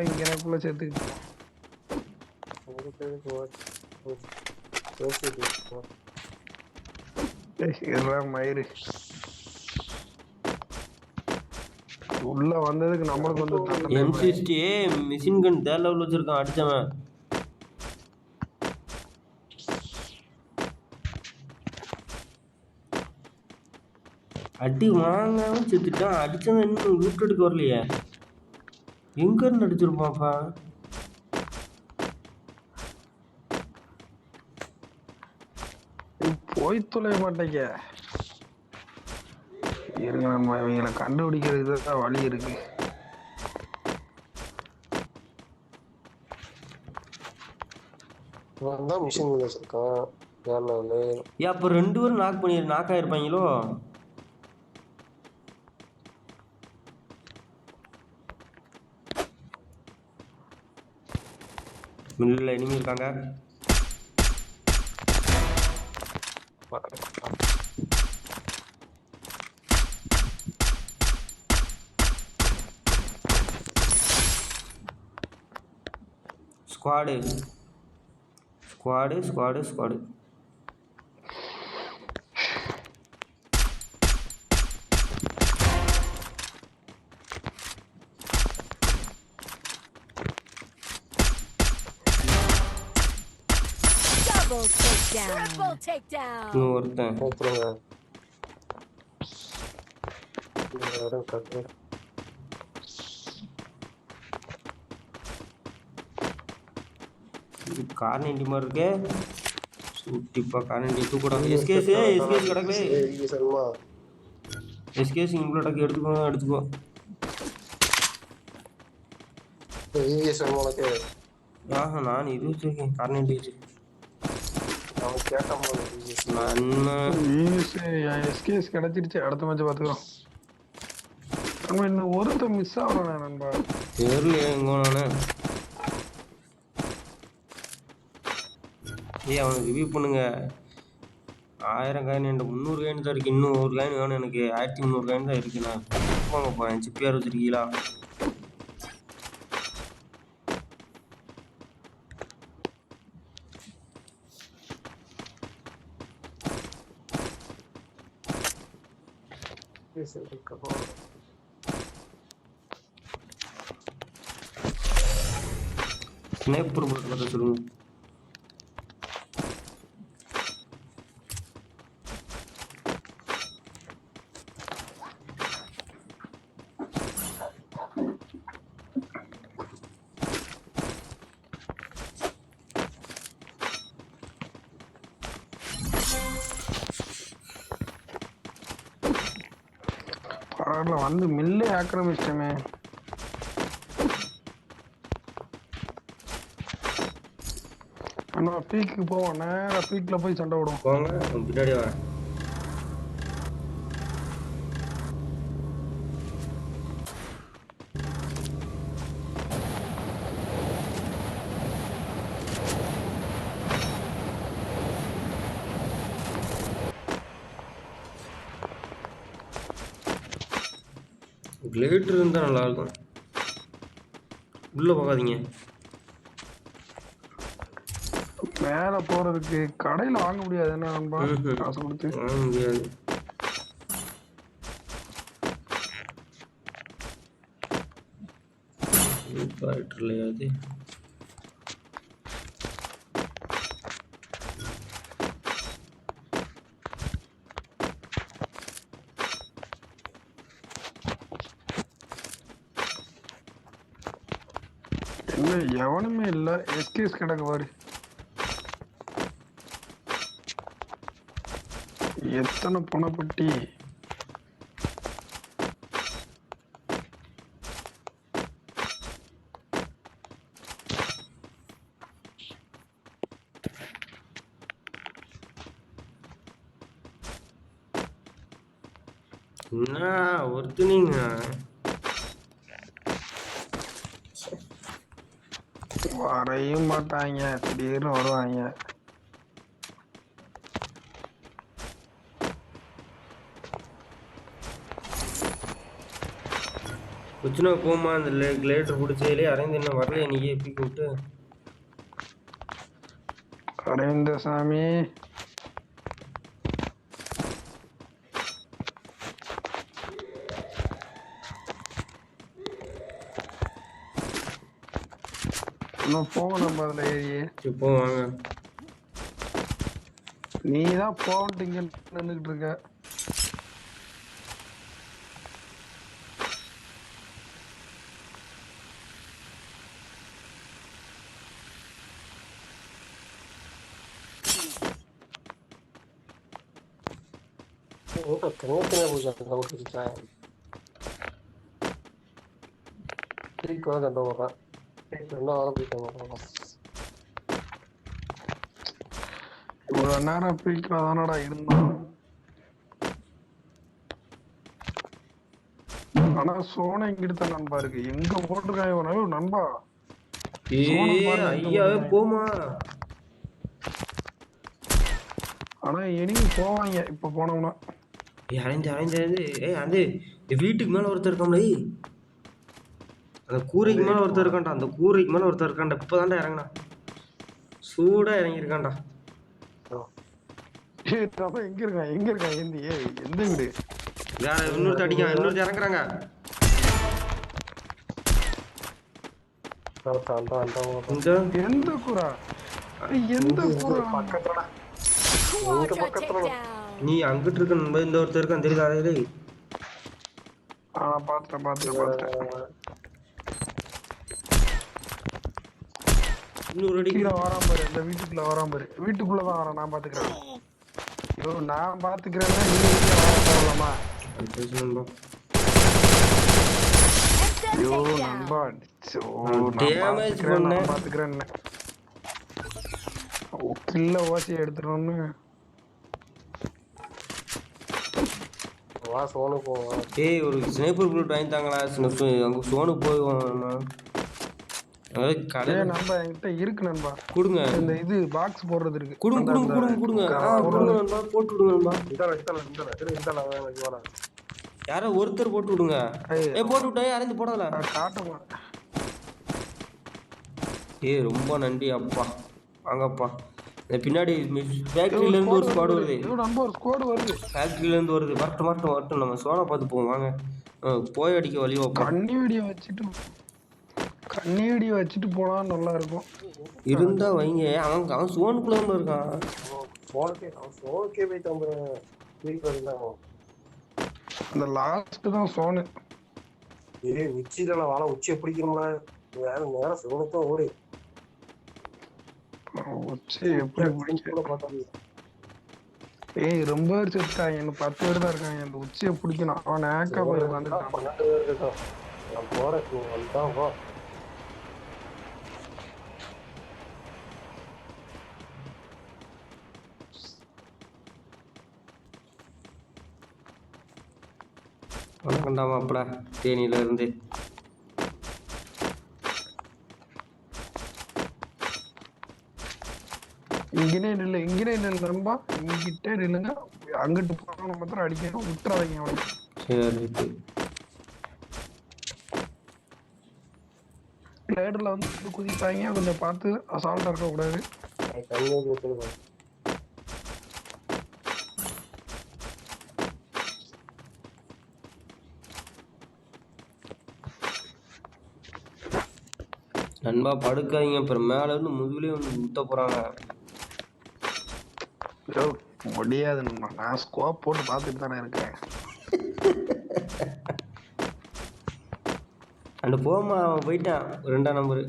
Speaker 3: இங்க எனக்குள்ள சேர்த்து மயிறு உள்ள வந்ததுக்கு நம்மளுக்கு வந்து
Speaker 1: M60 மிஷின் கன் தேர் லெவல் வச்சிருக்கான் அடிச்சவன். அடி வாங்காம செத்துட்டான். அடிச்சவன் இன்னும் லூட் எடுக்க வரலையே. எங்க இருந்து அடிச்சிருப்பாப்பா?
Speaker 3: போய் தொலைய மாட்டேங்க. இருங்க, நம்ம இவங்களை கண்டுபிடிக்கிறதுக்கு தான் வழி இருக்கு.
Speaker 5: மிஷின் வச்சிருக்கான்.
Speaker 1: ஏன் அப்ப 2 பேரும் நாக் ஆயிருப்பாங்களோ? மில்லில் இனிமே இருக்காங்க. Squad squad squad squad.
Speaker 4: Double takedown. Triple takedown.
Speaker 1: இன்னும் ஒருத்தன். கார் நைன்டி மாதிரி இருக்கே. சூட்டிப்பா கார் நைன்டி தூக்கூடாது. எஸ்கேஸ் கிடக்கலே. எஸ்கேஸ் இவ்வளோ டக்கு எடுத்துக்கோ. ஆஹா நான் இது வச்சிருக்கேன். கார் நைன்டி வச்சிருக்கேன்.
Speaker 3: எஸ்கேஸ் கிடைச்சிருச்சு. அடுத்த மேட்ச் பாத்துக்கிறோம். நம்ம இன்னும் ஒருத்தர் மிஸ் ஆகணும் நண்பா.
Speaker 1: தெரியல எங்கோனே. அவனுக்கு ரிவ்யூ பண்ணுங்க. 1000 காயின் என்கிட்ட 300 காயின் தான் இருக்கு. இன்னும் ஒரு காயின் வேணும் எனக்கு. 1300 காயின் தான் இருக்கு. நான் போங்கப்பா. என் சிப்பியார் வச்சிருக்கீங்களா? ஸ்னைப்பர் போட்டு பார்த்து சொல்லுங்க.
Speaker 3: பரவாயில்ல, வந்து மில்லே ஆக்கிரமிச்சிட்டமே. அண்ணா பீக்கு போவோம். நேரா பீக்ல போய் சண்டை விடுவோம்.
Speaker 1: போங்க பின்னாடி வரேன். கிளேட்டர் இருந்தால் நல்லா இருக்கும். உள்ள போகாதீங்க.
Speaker 3: மேல போறதுக்கு கடையில வாங்க முடியாது. என்ன நண்பா, காசு கொடுத்து
Speaker 1: வாங்க முடியாது. இல்லையா அது?
Speaker 3: இன்னும் எவனுமே இல்ல. எஸ்கேஸ் கிடக்கு பாரு. எத்தனை பணப்பட்டி.
Speaker 1: என்ன ஒருத்தனீங்க
Speaker 3: வரையும் மாட்டாங்க, திடீர்னு வருவாங்க.
Speaker 1: கொச்சினா போமா அந்த லேட்டர் பிடிச்சதுலேயே அரைந்து என்ன வரலையே நீ எப்படி கூப்பிட்டு
Speaker 3: அரவிந்த சாமி இன்னும் போக நம்ம அதுல ஏறி.
Speaker 1: இப்போ வாங்க.
Speaker 3: நீ தான் போன்ட்டு இங்க நின்றுட்டு இருக்க. இவ்வளவு நேரம் பீக்ல தானடா இருந்தான். ஆனா சோனை இங்கிட்ட நண்பா இருக்கு. எங்க போட்டிருக்காங்க நண்பா.
Speaker 1: ஐயாவே போமா.
Speaker 3: ஆனா இனிமே போவாங்க இப்ப போனோம்னா.
Speaker 1: அரைஞ்சது அந்த வீட்டுக்கு மேல ஒருத்தர் இருக்கான்ல, அந்த கூரைக்கு மேல ஒருத்தர் இருக்கான்டா. அந்த கூரைக்கு மேல ஒருத்தர் இருக்கான்டா. இப்பதான்டா இறங்கினா சூடா இறங்கியிருக்கான்டா.
Speaker 3: எங்க இருக்கான் எந்த வீடு?
Speaker 1: வேற இன்னொருத்த அடிக்கான். இன்னொருத்த இறங்குறாங்க.
Speaker 3: எந்த கூரா? எந்த கூரா?
Speaker 5: பக்கத்துல
Speaker 4: Quadra takedown.
Speaker 1: நீ அங்கிட்டு இருக்க இந்த ஒருத்தர் இருக்கான் தெரியுதா? அதே
Speaker 3: பாத்துட்டேன்.
Speaker 1: இன்னொரு அடி
Speaker 3: கீழே வராம பாரு. இந்த வீட்டுக்குள்ள வராம பாரு. வீட்டுக்குள்ளதான் வரான். நான் பாத்துக்கிறேன். நான் பாத்துக்கிறேன்னா நீ வரலாமா? ஐயோ நண்பா,
Speaker 1: டேமேஜ் பண்ண
Speaker 3: பாத்துக்கிறேன். கில்ல ஓசி எடுத்துறோம்னு
Speaker 5: வா சோனு போவா.
Speaker 1: ஏய் ஒரு ஸ்னைப்பர் புல்லட் வாங்கி தாங்களா. அங்க சோனு போய்
Speaker 3: கடையில நண்பா என்கிட்ட இருக்கு நண்பா.
Speaker 1: கொடுங்க.
Speaker 3: இந்த இது பாக்ஸ் போடுறது இருக்கு.
Speaker 1: கொடுங்க நண்பா. போட்டு விடுங்க. யாரோ ஒருத்தர் போட்டு விடுங்க. போட்டு விட்டா யாரும் போடல.
Speaker 3: காட்டுமா?
Speaker 1: ஏய் ரொம்ப நன்றி அப்பா. வாங்கப்பா. பின்னாடி ஃபேக்டரியில இருந்து ஒரு ஸ்குவாட் வருது. ஃபேக்டரியில இருந்து வருது. வரட்டும். நம்ம சோனா பார்த்து போவோம் வாங்க. போய் அடிக்க வழி வைப்போம்.
Speaker 3: கண்ணி வெடி வச்சுட்டு போனா நல்லா இருக்கும்.
Speaker 1: இருந்தா வைங்க. அவன் சோனுக்குள்ள இருக்கான்.
Speaker 5: சோனுக்கே போய் தம்புறேன்.
Speaker 3: அந்த லாஸ்ட் தான் சோனு.
Speaker 5: உச்சியில வாழை உச்சியை பிடிக்கணும்னா நேரம் சோனுக்கும் ஓடி
Speaker 3: உச்சி எப்படி பிடிக்க. ஏய் ரொம்ப பேர் செத்துட்டாங்க. இன்னும் 10 பேர் தான் இருக்காங்க. அந்த உச்சியை பிடிக்கணும். அவன் ஆக்கா போய் வந்துட்டான்.
Speaker 5: 12 பேர் இருக்கான். நான் போறேன் வந்துட்டான். போ
Speaker 1: வணக்கம்டாமா அப்படா தேனியில இருந்து.
Speaker 3: இங்கே நில்லு நண்பா. இங்கிட்டே நில்லுங்க. அங்கிட்டு போறவன மாத்திரம் அடிக்கணும். விட்டுறாதீங்க அவனை.
Speaker 1: சரி.
Speaker 3: லேடர்ல வந்து குதிப்பாங்க. கொஞ்சம் பார்த்து அசால்ட்டா இருக்க கூடாது.
Speaker 1: நண்பா படுக்காதீங்க. அப்புறம் மேல இருந்து முதுகுலயே வந்து முத்த போறாங்க.
Speaker 3: முடியாது நண்பா. நான் ஸ்கோப் போட்டு பார்த்துட்டு தானே இருக்கேன்.
Speaker 1: அந்த போமா அவன் போயிட்டான். 2ஆம் நம்பரு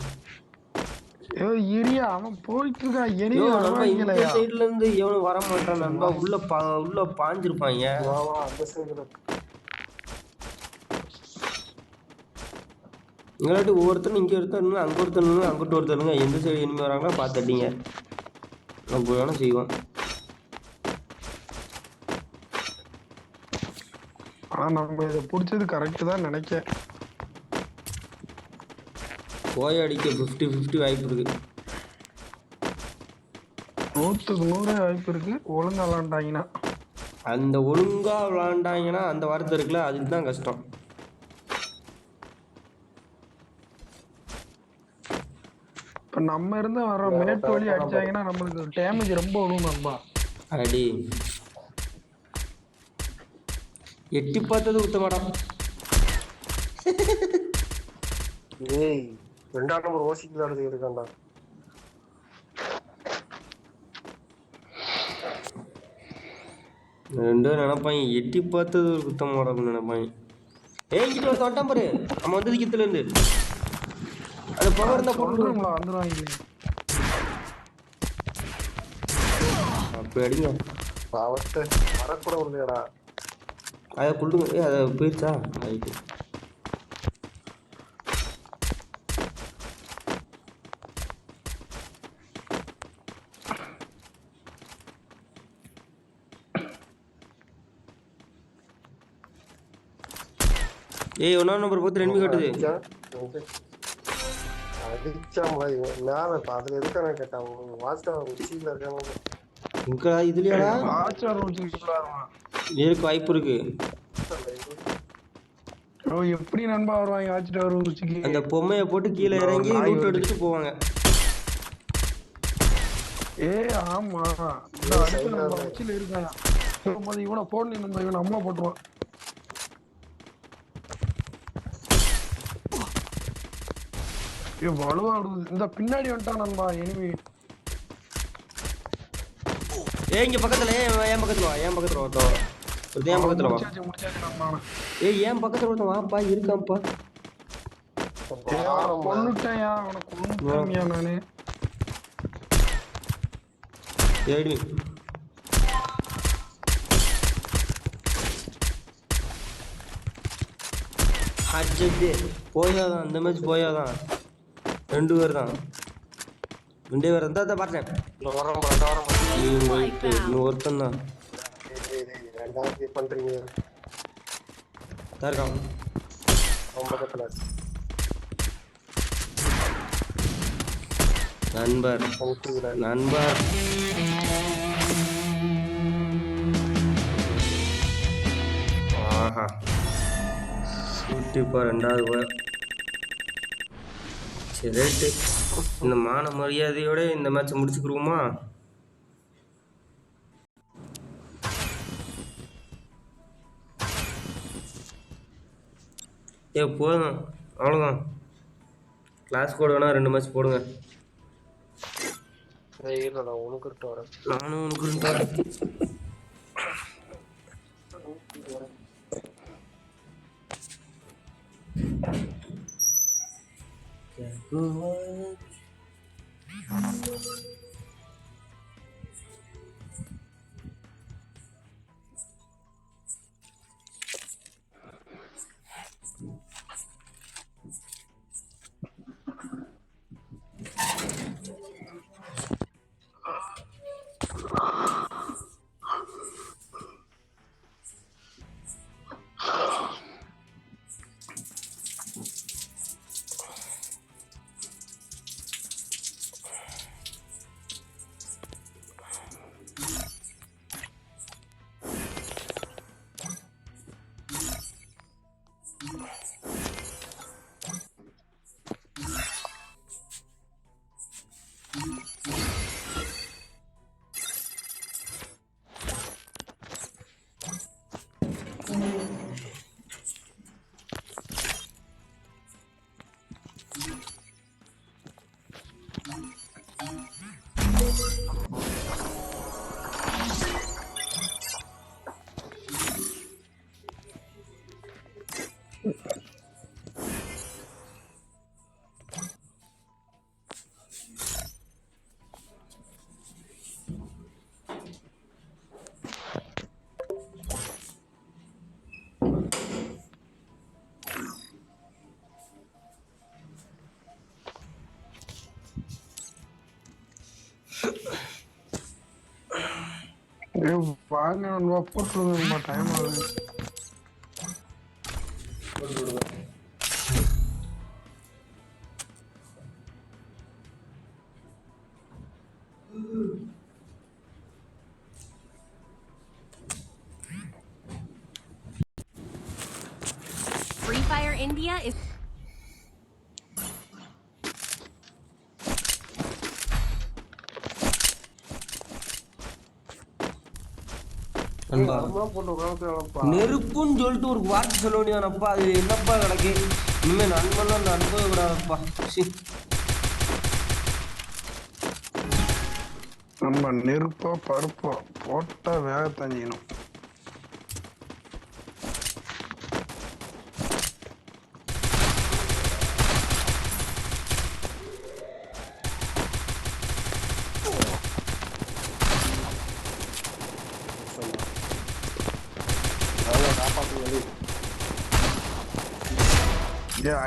Speaker 3: ஐயோ இரியா அவன் போயிட்டு இருக்கா
Speaker 1: ஐயோ
Speaker 3: எனிமே
Speaker 1: நண்பா இந்த
Speaker 3: வருவாங்களையா
Speaker 1: சைடுல இருந்து எவனும் வர மாட்டான் நண்பா. உள்ள பாஞ்சிருப்பாங்க.
Speaker 5: வா வா அந்த சைடுல
Speaker 1: இங்களாட்டி ஒவ்வொருத்தரும் இங்கே ஒருத்தருங்க அங்கே ஒருத்தருங்க அங்கிட்ட ஒருத்தருங்க எந்த சைடு இனிமே வராங்களோ பார்த்துட்டீங்க. நம்ம வேணால் செய்வோம்.
Speaker 3: ஆனா நம்ம இதை பிடிச்சது கரெக்ட் தான் நினைக்கிறேன்.
Speaker 1: போய் அடிக்க 50-50 வாய்ப்பு இருக்கு.
Speaker 3: 100க்கு 100 வாய்ப்பு இருக்கு ஒழுங்கா விளாண்டாங்கன்னா.
Speaker 1: அந்த ஒழுங்கா விளாண்டாங்கன்னா அந்த வார்த்தை இருக்குல்ல, அதுக்கு தான் கஷ்டம்.
Speaker 3: இப்ப நம்ம இருந்து வர மேட்டு வழி அடிச்சாங்கன்னா நம்மளுக்கு டேமேஜ் ரொம்ப விழும் நண்பா.
Speaker 1: அடி எட்டி பார்த்தது உத்தமாடா.
Speaker 5: ஏய் 2ஆம் நம்பர் ஓசிக்கு விளையாடுறது இருக்காண்டா.
Speaker 1: ரெண்டும் நினைப்பாங்க எட்டி பார்த்தது ஒரு குத்தமாடா நினைப்பாங்க. இங்கிட்ட ஒரு தொட்டம் பாரு, நம்ம வந்தது கித்துல இருந்து அது பவர் இருந்தா
Speaker 3: சொல்றோம்ல வந்துருவாங்க.
Speaker 1: அப்படி அடிங்க.
Speaker 5: அவர்கிட்ட வரக்கூட இல்லையாடா.
Speaker 1: அதை கொள்ளுங்க. அதை போயிடுச்சா ரைட்டு. ஒன்றாம் நம்பர் பார்த்து 2 கட்டுது.
Speaker 5: அடிச்சா மாதிரி மேல அதுல இருக்கானு கேட்டான். வாஸ்டா உச்சியில இருக்கானு
Speaker 1: இங்க இதுலயாடா
Speaker 3: ஆச்சாரம் வச்சுக்கிட்டு
Speaker 1: இருக்கு வாய்ப்பு இருக்கு.
Speaker 3: எப்படி நண்பா வருவாங்க ஆச்சிட்டு வர உச்சிக்கு.
Speaker 1: அந்த பொம்மையை போட்டு கீழே இறங்கி ரூட் எடுத்துட்டு போவாங்க.
Speaker 3: ஆமா உச்சியில இருக்காங்க. இவனை போன் இவனை அம்மா போட்டுருவான். வலுவா இந்த பின்னாடி வந்துட்டான் நண்பா எனிமி.
Speaker 1: இங்க பக்கத்துல என் பக்கத்துல வா. என் பக்கத்துல ஒருத்தன் என் பக்கத்துல வா. என் பக்கத்துல ஒருத்தன் வாப்பா இருக்கான்ப்பா.
Speaker 3: கொன்னுட்டேயா அவனை கொன்னுட்டேன்யா நானு.
Speaker 1: ஏடி அஜ்ஜே போயாதான் இந்த மேட்ச் போயாதான். 2 பேர் தான். 2 பேர் இருந்தா பார்த்தேன். ஒருத்தன் தான்
Speaker 5: பண்றீங்க
Speaker 1: இருக்கான்
Speaker 5: பக்கத்துல
Speaker 1: நண்பர். ஆஹா சூட்டிப்பா 2வது போய். சரி ரைட்டு, இந்த மான மரியாதையோட இந்த மேட்சை முடிச்சுக்கிருவோமா? போதும் அவ்வளோதான். கிளாஸ் கோட் வேணா 2 மேட்ச் போடுங்க.
Speaker 5: உனக்கு வரேன்.
Speaker 1: நானும் உனக்கு வரேன்.
Speaker 3: வாங்க நண்பா போட்டு விடுங்க டைம் ஆகுது.
Speaker 4: Free Fire India is
Speaker 1: நண்பா
Speaker 3: போட்டு உட்காந்துப்பா.
Speaker 1: நெருப்புன்னு சொல்லிட்டு ஒரு வார்த்தை சொல்ல வேண்டியதானப்பா, அது என்னப்பா கிடக்கு? இனிமே நண்பன்லாம் நண்பவே விடாதப்பா.
Speaker 3: நம்ம நெருப்போ பருப்போ போட்டா வேக தஞ்சிக்கணும்.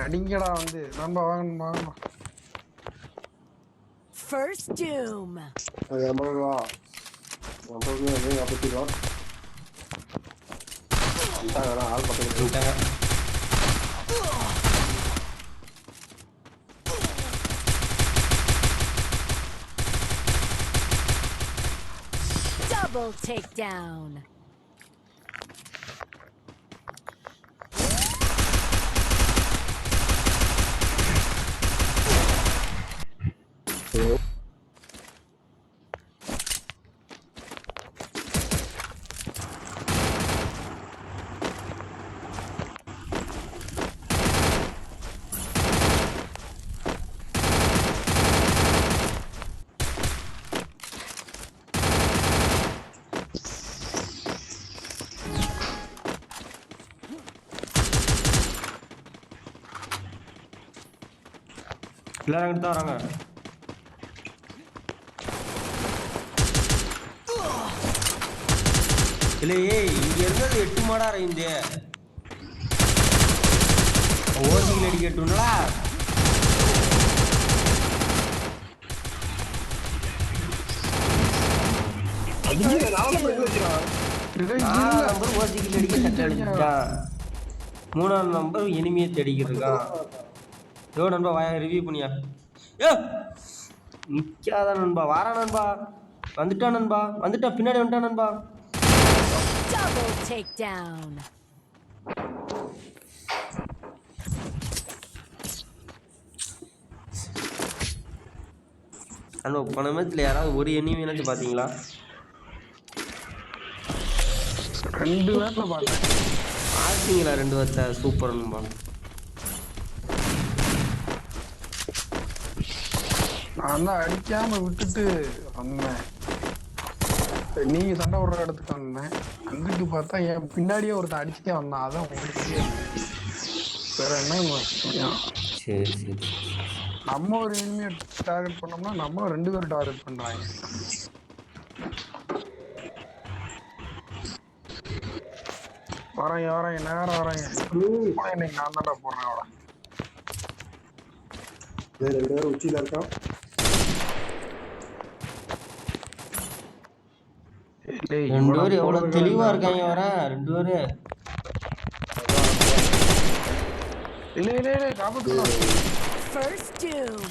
Speaker 3: அடிங்கடா வந்து நண்பா வாங்கணும் வாங்கணும்.
Speaker 4: First Doom. Double takedown.
Speaker 1: எல்லாரும் அங்கிட்டு தான் வராங்க. இல்லையே இங்க இருந்தது 8 மாடா ரேஞ்சு. ஓசியில் அடிக்கட்டுங்களா? நம்பர் ஓசியில் அடிக்க சட்டை அடிச்சுட்டான். 3ஆம் நம்பர் இனிமையை தேடிக்கிட்டு இருக்கான். எவ்வளோ நண்பா வாய ரிவ்யூ பண்ணியா? ஏ நிற்காத நண்பா, வாரா நண்பா, வந்துட்டான் நண்பா, வந்துட்டான், பின்னாடி வந்துட்டான் நண்பா.
Speaker 4: Double takedown.
Speaker 1: நண்பா போன மேட்ச்ல யாராவது ஒரு எனிமீனாச்சும் பார்த்தீங்களா?
Speaker 3: 2 பேர்ல பார்த்தேன்.
Speaker 1: பார்த்தீங்களா 2 பேர்த்த? சூப்பர் நண்பா.
Speaker 3: நான் தான் அடிக்காம விட்டுட்டு வந்தேன். நீங்க சண்டை விடுற இடத்துக்கு வந்தேன். அங்கிட்டு பார்த்தா என் பின்னாடியே ஒருத்தன் அடிச்சுட்டே வந்தான். அதான் உங்களுக்கு வேற என்ன விஷயம்?
Speaker 1: சரி சரி.
Speaker 3: நம்ம ஒரு எனிமியை டார்கெட் பண்ணோம்னா நம்ம 2 பேரும் டார்கெட் பண்றாங்க. வராங்க நேரம் வராங்க. இன்னைக்கு நான் தான்டா போடுறேன் அவளை.
Speaker 5: 2 பேரும் உச்சியில இருக்கான்.
Speaker 1: ரெண்டு பேரும் எவ்வளவு தெளிவா இருக்காங்க. வர 2 பேரு
Speaker 3: இல்ல காப்பாத்து.
Speaker 4: First Doom.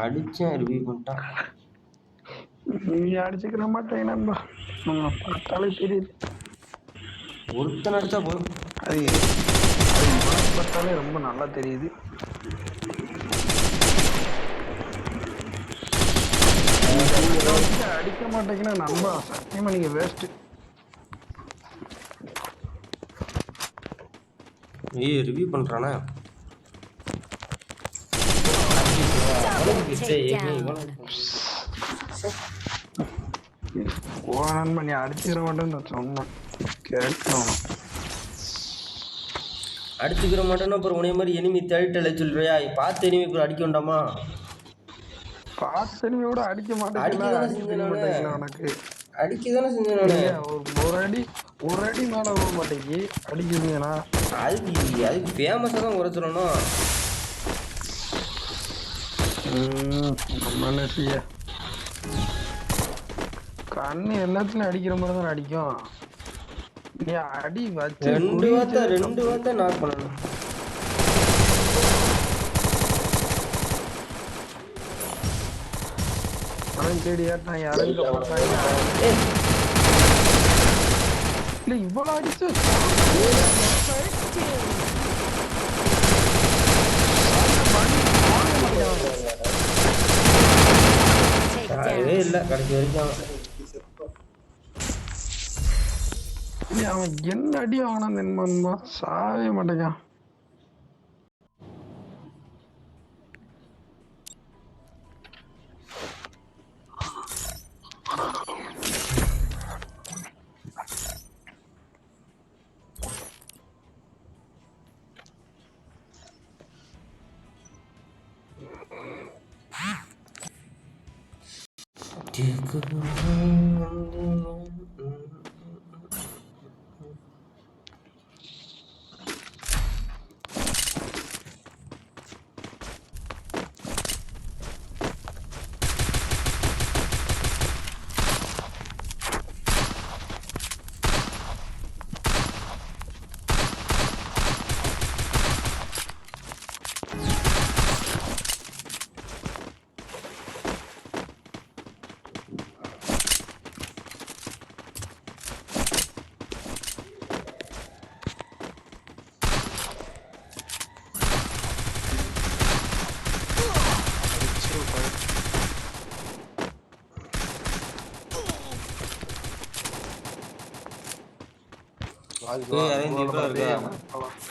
Speaker 1: அடிச்சேன் ரிவ்யூ பண்ணிட்டான்.
Speaker 3: நீ அடிச்சுக்கிற மாட்டேன் நண்பா. பார்த்தாலே தெரியுது.
Speaker 1: ஒருத்தன் அடிச்சா போதும்.
Speaker 3: அது பார்த்தாலே ரொம்ப நல்லா தெரியுது. அடிக்க மாட்டேங்கன்னா நண்பா சத்தியமா நீங்க வேஸ்ட்.
Speaker 1: ரிவ்யூ பண்றானா?
Speaker 3: நண்பா நீ அடிச்சுக்கிற மாட்டேன்னு சொன்னேன். கேட்கணும்.
Speaker 1: அடிச்சுக்கிற மாட்டேன்னா அப்புறம் உனைய மாதிரி எனிமி தேடிட்டல சொல்றியா? பார்த்து எனிமி அடிக்க வேண்டாமா?
Speaker 3: பார்த்தனியோட அடிக்க மாட்டேங்கல,
Speaker 1: அடிக்கதானே
Speaker 3: அடி தெரிய
Speaker 1: செஞ்சேன் நானு.
Speaker 3: மாட்டேங்கல உனக்கு.
Speaker 1: அடிக்கதானே செஞ்சேன் நானு.
Speaker 3: நீங்க ஒரு அடி மேல விட மாட்டேங்கி அடிக்குதுங்கண்ணா.
Speaker 1: அதுக்கு ஃபேமஸாக தான் குறைச்சிடணும்.
Speaker 3: நம்ம என்ன செய்ய, கண்ணு எல்லாத்துலயும் அடிக்கிற மாதிரி தான் அடிக்கும். நீ அடி வச்சு
Speaker 1: ரெண்டு வார்த்தை நாக் பண்ணணும்.
Speaker 3: அவன் தேடி ஏட்டான் இறங்க போட்டாங்க. இல்ல இவ்வளவு அடிச்சு
Speaker 4: First doom. Take
Speaker 1: சாகவே
Speaker 4: down.
Speaker 1: இல்லை கடைசி வரைக்கும்.
Speaker 3: அவன் என்ன அடி ஆனந்த் என்னமா சாவே மாட்டேங்க.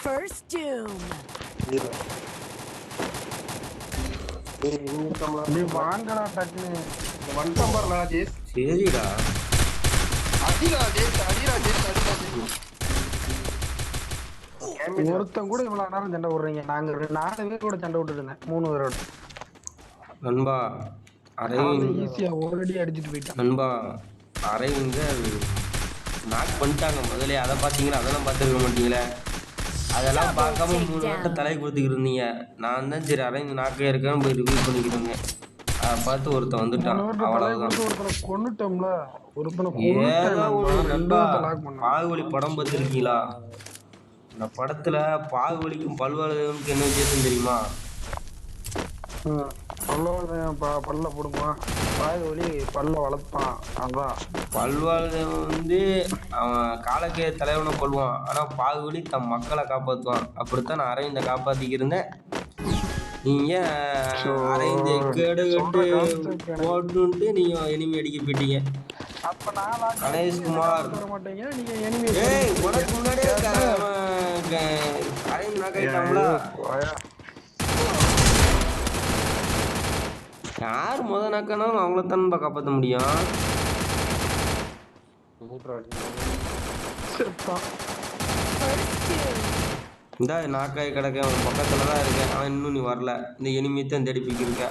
Speaker 4: First doom.
Speaker 3: நீ வாங்கடா டக்குன்னு.
Speaker 5: வந்துட்டான் பாரு ராஜேஷ்.
Speaker 1: சரிடா.
Speaker 5: அடிடா ஜேஸ், அடிடா ஜேஸ்.
Speaker 3: ஒருத்தன் கூட இவ்வளவு நேரம் சண்டை விடுறீங்க. நாங்க 4 பேர் கூட சண்டை விட்டுட்டு இருந்தேன், 3 பேரோட.
Speaker 1: நண்பா அரவிந்த்
Speaker 3: ஈஸியா ஒரு அடி அடிச்சுட்டு போயிட்டான்.
Speaker 1: நண்பா அரவிந்த நாக் பண்ணிட்டாங்க முதல்ல. அதை பார்த்தீங்களா? அதெல்லாம் பார்த்துருக்க மாட்டீங்களே. அதெல்லாம் பார்க்காம 3 வாட்டம் தலை கொடுத்துக்கிட்டு இருந்தீங்க. நான் தான் சரி அரவிந்த் நாக்கே இருக்கேன்னு போய் ரிவ்யூ பண்ணிக்கிட்டு அதை பார்த்து ஒருத்தன் வந்துட்டான். அவ்வளவுதான்.
Speaker 3: ஒருத்தனை கொன்னுட்டோம்ல. ஒருத்தனை
Speaker 1: ஏதோ ஒரு நண்பா
Speaker 3: கொன்னுட்டேன்.
Speaker 1: பாகுபலி படம் பார்த்துருக்கீங்களா? இந்த படத்துல பாகுபலிக்கும் பல்வாளுக்கும் என்ன வித்தியாசம் தெரியுமா?
Speaker 3: பல்ல போடுவான், பாகுபலி பல்ல வளர்ப்பான். அதான்
Speaker 1: பல்வாழ்வு அவன் காலக்கே தலைவனை கொள்வான். ஆனா பாகுபலி தன் மக்களை காப்பாற்றுவான். அப்படித்தான் நான் அரவிந்தை காப்பாத்திக்கிருந்தேன். நீங்க அரவிந்தை கேடு கட்டு போட்டுன்ட்டு நீங்க எனிமி அடிக்க போயிட்டீங்க. கணேஷ்குமார் ஏய் உனக்கு முன்னாடியே அரவிந்த் நாக்காயிட்டாங்களா? யார் நாக்கானாலும் அவங்கள தானே காப்பாற்ற முடியும். இந்த நாக்காய் கிடக்க அவன் பக்கத்துல தான் இருக்கேன். அவன் இன்னும் நீ வரல. இந்த எனிமித்தான் தேடி போய்க்கிருக்க.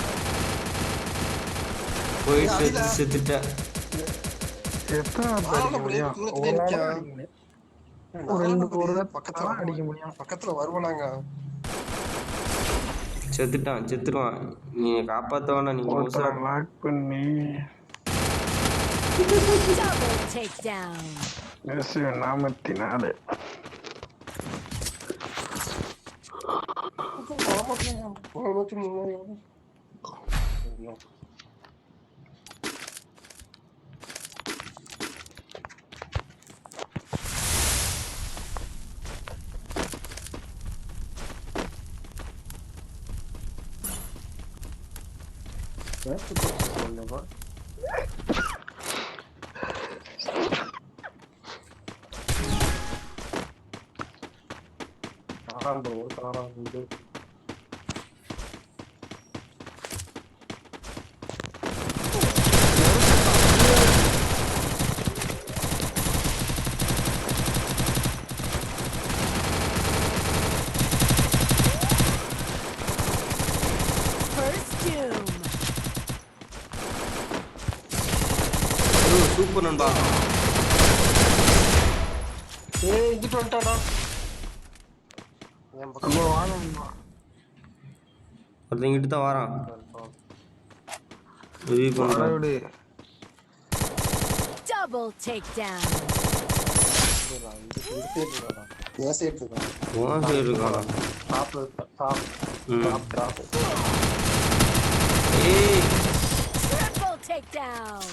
Speaker 1: போயிட்டு செத்துட்ட.
Speaker 5: பக்கத்துல வருவானாங்க.
Speaker 1: செத்துருவான். நீ காப்பாத்த வேணாம். நீங்க
Speaker 3: பண்ணி
Speaker 4: Double takedown.
Speaker 3: நாமத்தினாலே
Speaker 4: First doom.
Speaker 1: சூப்பர் நண்பா.
Speaker 5: ஏய் இங்கிட்டு வந்துட்டாடா. என் பக்கம்
Speaker 3: நம்ம வாங்க
Speaker 1: ஒருத்தன் இங்கிட்டு தான் வரான். ரிவ்யூ
Speaker 3: வர
Speaker 1: பண்ணுறான்.
Speaker 3: விடு.
Speaker 4: Double takedown.
Speaker 5: என் சைடு இருக்கான்.
Speaker 1: உன் சைடு இருக்கானா? ம். ஏய்
Speaker 4: Triple takedown.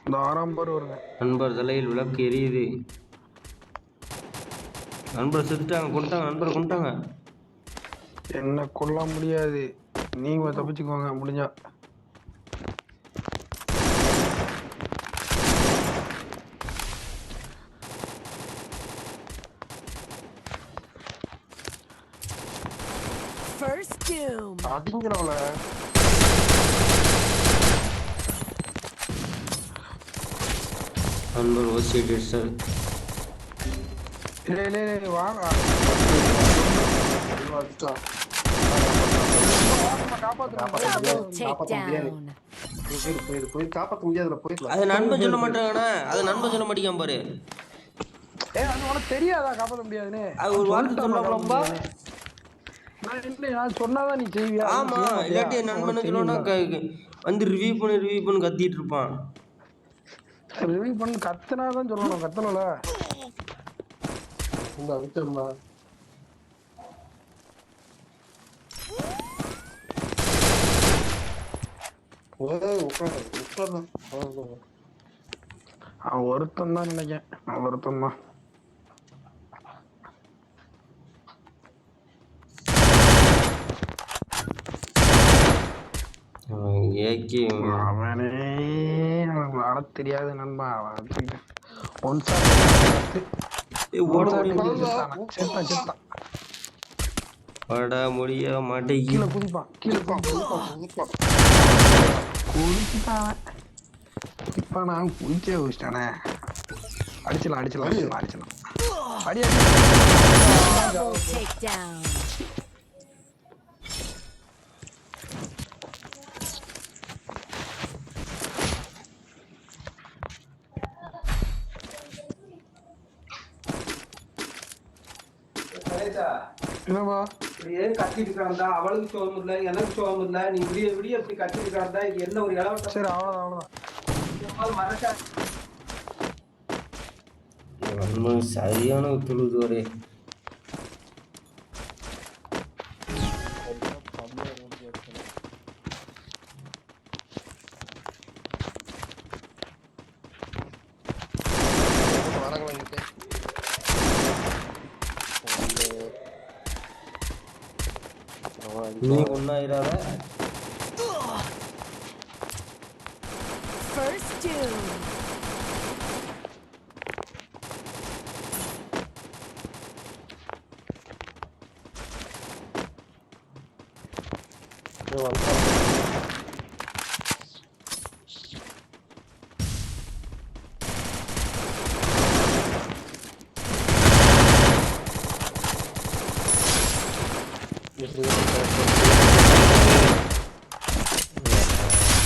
Speaker 3: இந்த 6ஆம் பார் வருங்க.
Speaker 1: நண்பர் தலையில் விளக்கு எரியுது. நண்பர் செத்துட்டாங்க. கொண்டாங்க நண்பர் கொண்டாங்க.
Speaker 3: என்ன கொல்ல முடியாது. நீங்க தப்பிச்சுக்கோங்க முடிஞ்சா.
Speaker 4: First doom.
Speaker 5: அடிங்கிறவள
Speaker 1: நண்பர் ஓசியேட்டட் சார்.
Speaker 3: இல்லை வாங்க.
Speaker 4: Double takedown.
Speaker 5: போய் காப்பாற்ற முடியாதுல போயிடலாம்.
Speaker 1: அது நண்பன் சொல்ல மாட்டாங்கண்ணா. அது நண்பன் சொல்ல மாட்டேங்க பாரு.
Speaker 3: அது உனக்கு தெரியாதா காப்பாற்ற முடியாதுன்னு?
Speaker 1: அது ஒரு வார்த்தை சொல்லலாம்ப்பா.
Speaker 3: நான் சொன்னாதான் நீ செய்வியா?
Speaker 1: ஆமா, இல்லாட்டி என் நண்பன் சொல்லணும்னா வந்து ரிவ்யூ பண்ணி கத்திட்டு இருப்பான்.
Speaker 3: ரிவ்யூ பண்ணி கத்துனாதான் சொல்லணும். கத்தணும்ல.
Speaker 5: இந்த விட்டோம்மா
Speaker 3: அவன் ஒருத்தன் தான் நினைக்கிறேன். அவன் ஒருத்தன் தான்.
Speaker 1: ஏக்கி
Speaker 3: அவனே அவனுக்கு ஆட தெரியாது நண்பா. அவன்
Speaker 1: ஓட முடியும்.
Speaker 3: செத்தான்.
Speaker 1: ஓட முடிய மாட்டேங்கி.
Speaker 3: கீழே குதிப்பான். குதிச்சுட்டான். இப்ப நான் குதிச்சே குதிச்சிட்டானே. அடிச்சலாம். அடி
Speaker 4: Double takedown.
Speaker 3: என்னப்பா
Speaker 2: ஏன் கத்திட்டு இருக்காண்டா? அவளுக்கு சோகம் இல்லை, எனக்கு சோகம் இல்லை. நீ விடிய இப்படி கத்திட்டு இருக்காண்டா? இது என்ன ஒரு இளவட்ட?
Speaker 3: சரி அவ்வளோதான்.
Speaker 2: மறக்க
Speaker 1: சரியான துளுது ஒரே. நீ ஒன்னாயிராத.
Speaker 4: First doom.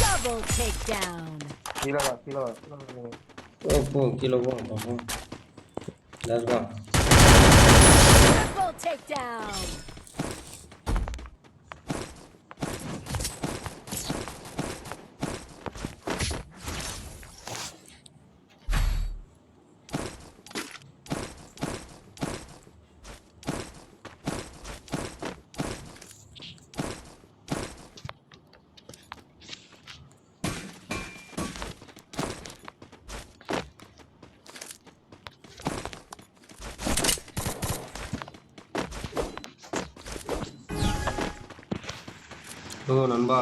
Speaker 4: Double takedown.
Speaker 5: கீழே
Speaker 1: போ கீழே போ. Let's go.
Speaker 4: Triple takedown.
Speaker 1: ஓ நண்பா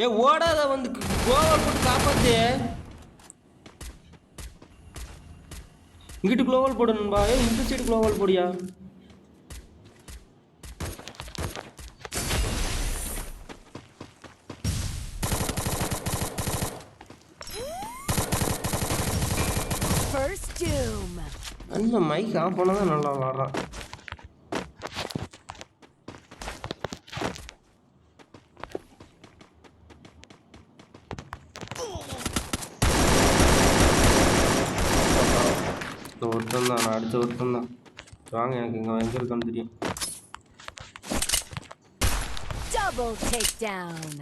Speaker 1: ஏ ஓடாத வந்து குளோவல் போட்டு காப்பாத்து. இங்கிட்டு குளோவல் போடு நண்பா. ஏ இந்த சைடு குளோவல் போடியா.
Speaker 4: First doom.
Speaker 1: அந்த மைக் ஆஃப் பண்ணாதான் நல்லா விளாட்றான். ஒருத்தன் தான், நான் அடித்த ஒருத்தன் தான். வாங்க, எனக்கு இங்கே எங்கே இருக்கான்னு தெரியும்.
Speaker 4: Double takedown.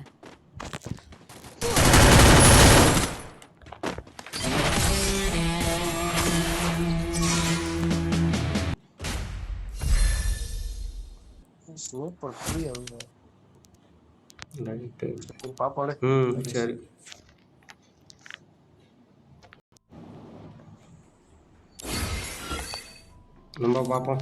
Speaker 5: சூப்பர் புரிய
Speaker 1: ரைட்டு.
Speaker 5: பாப்பாடு.
Speaker 1: சரி. நம்ம பார்ப்போம்.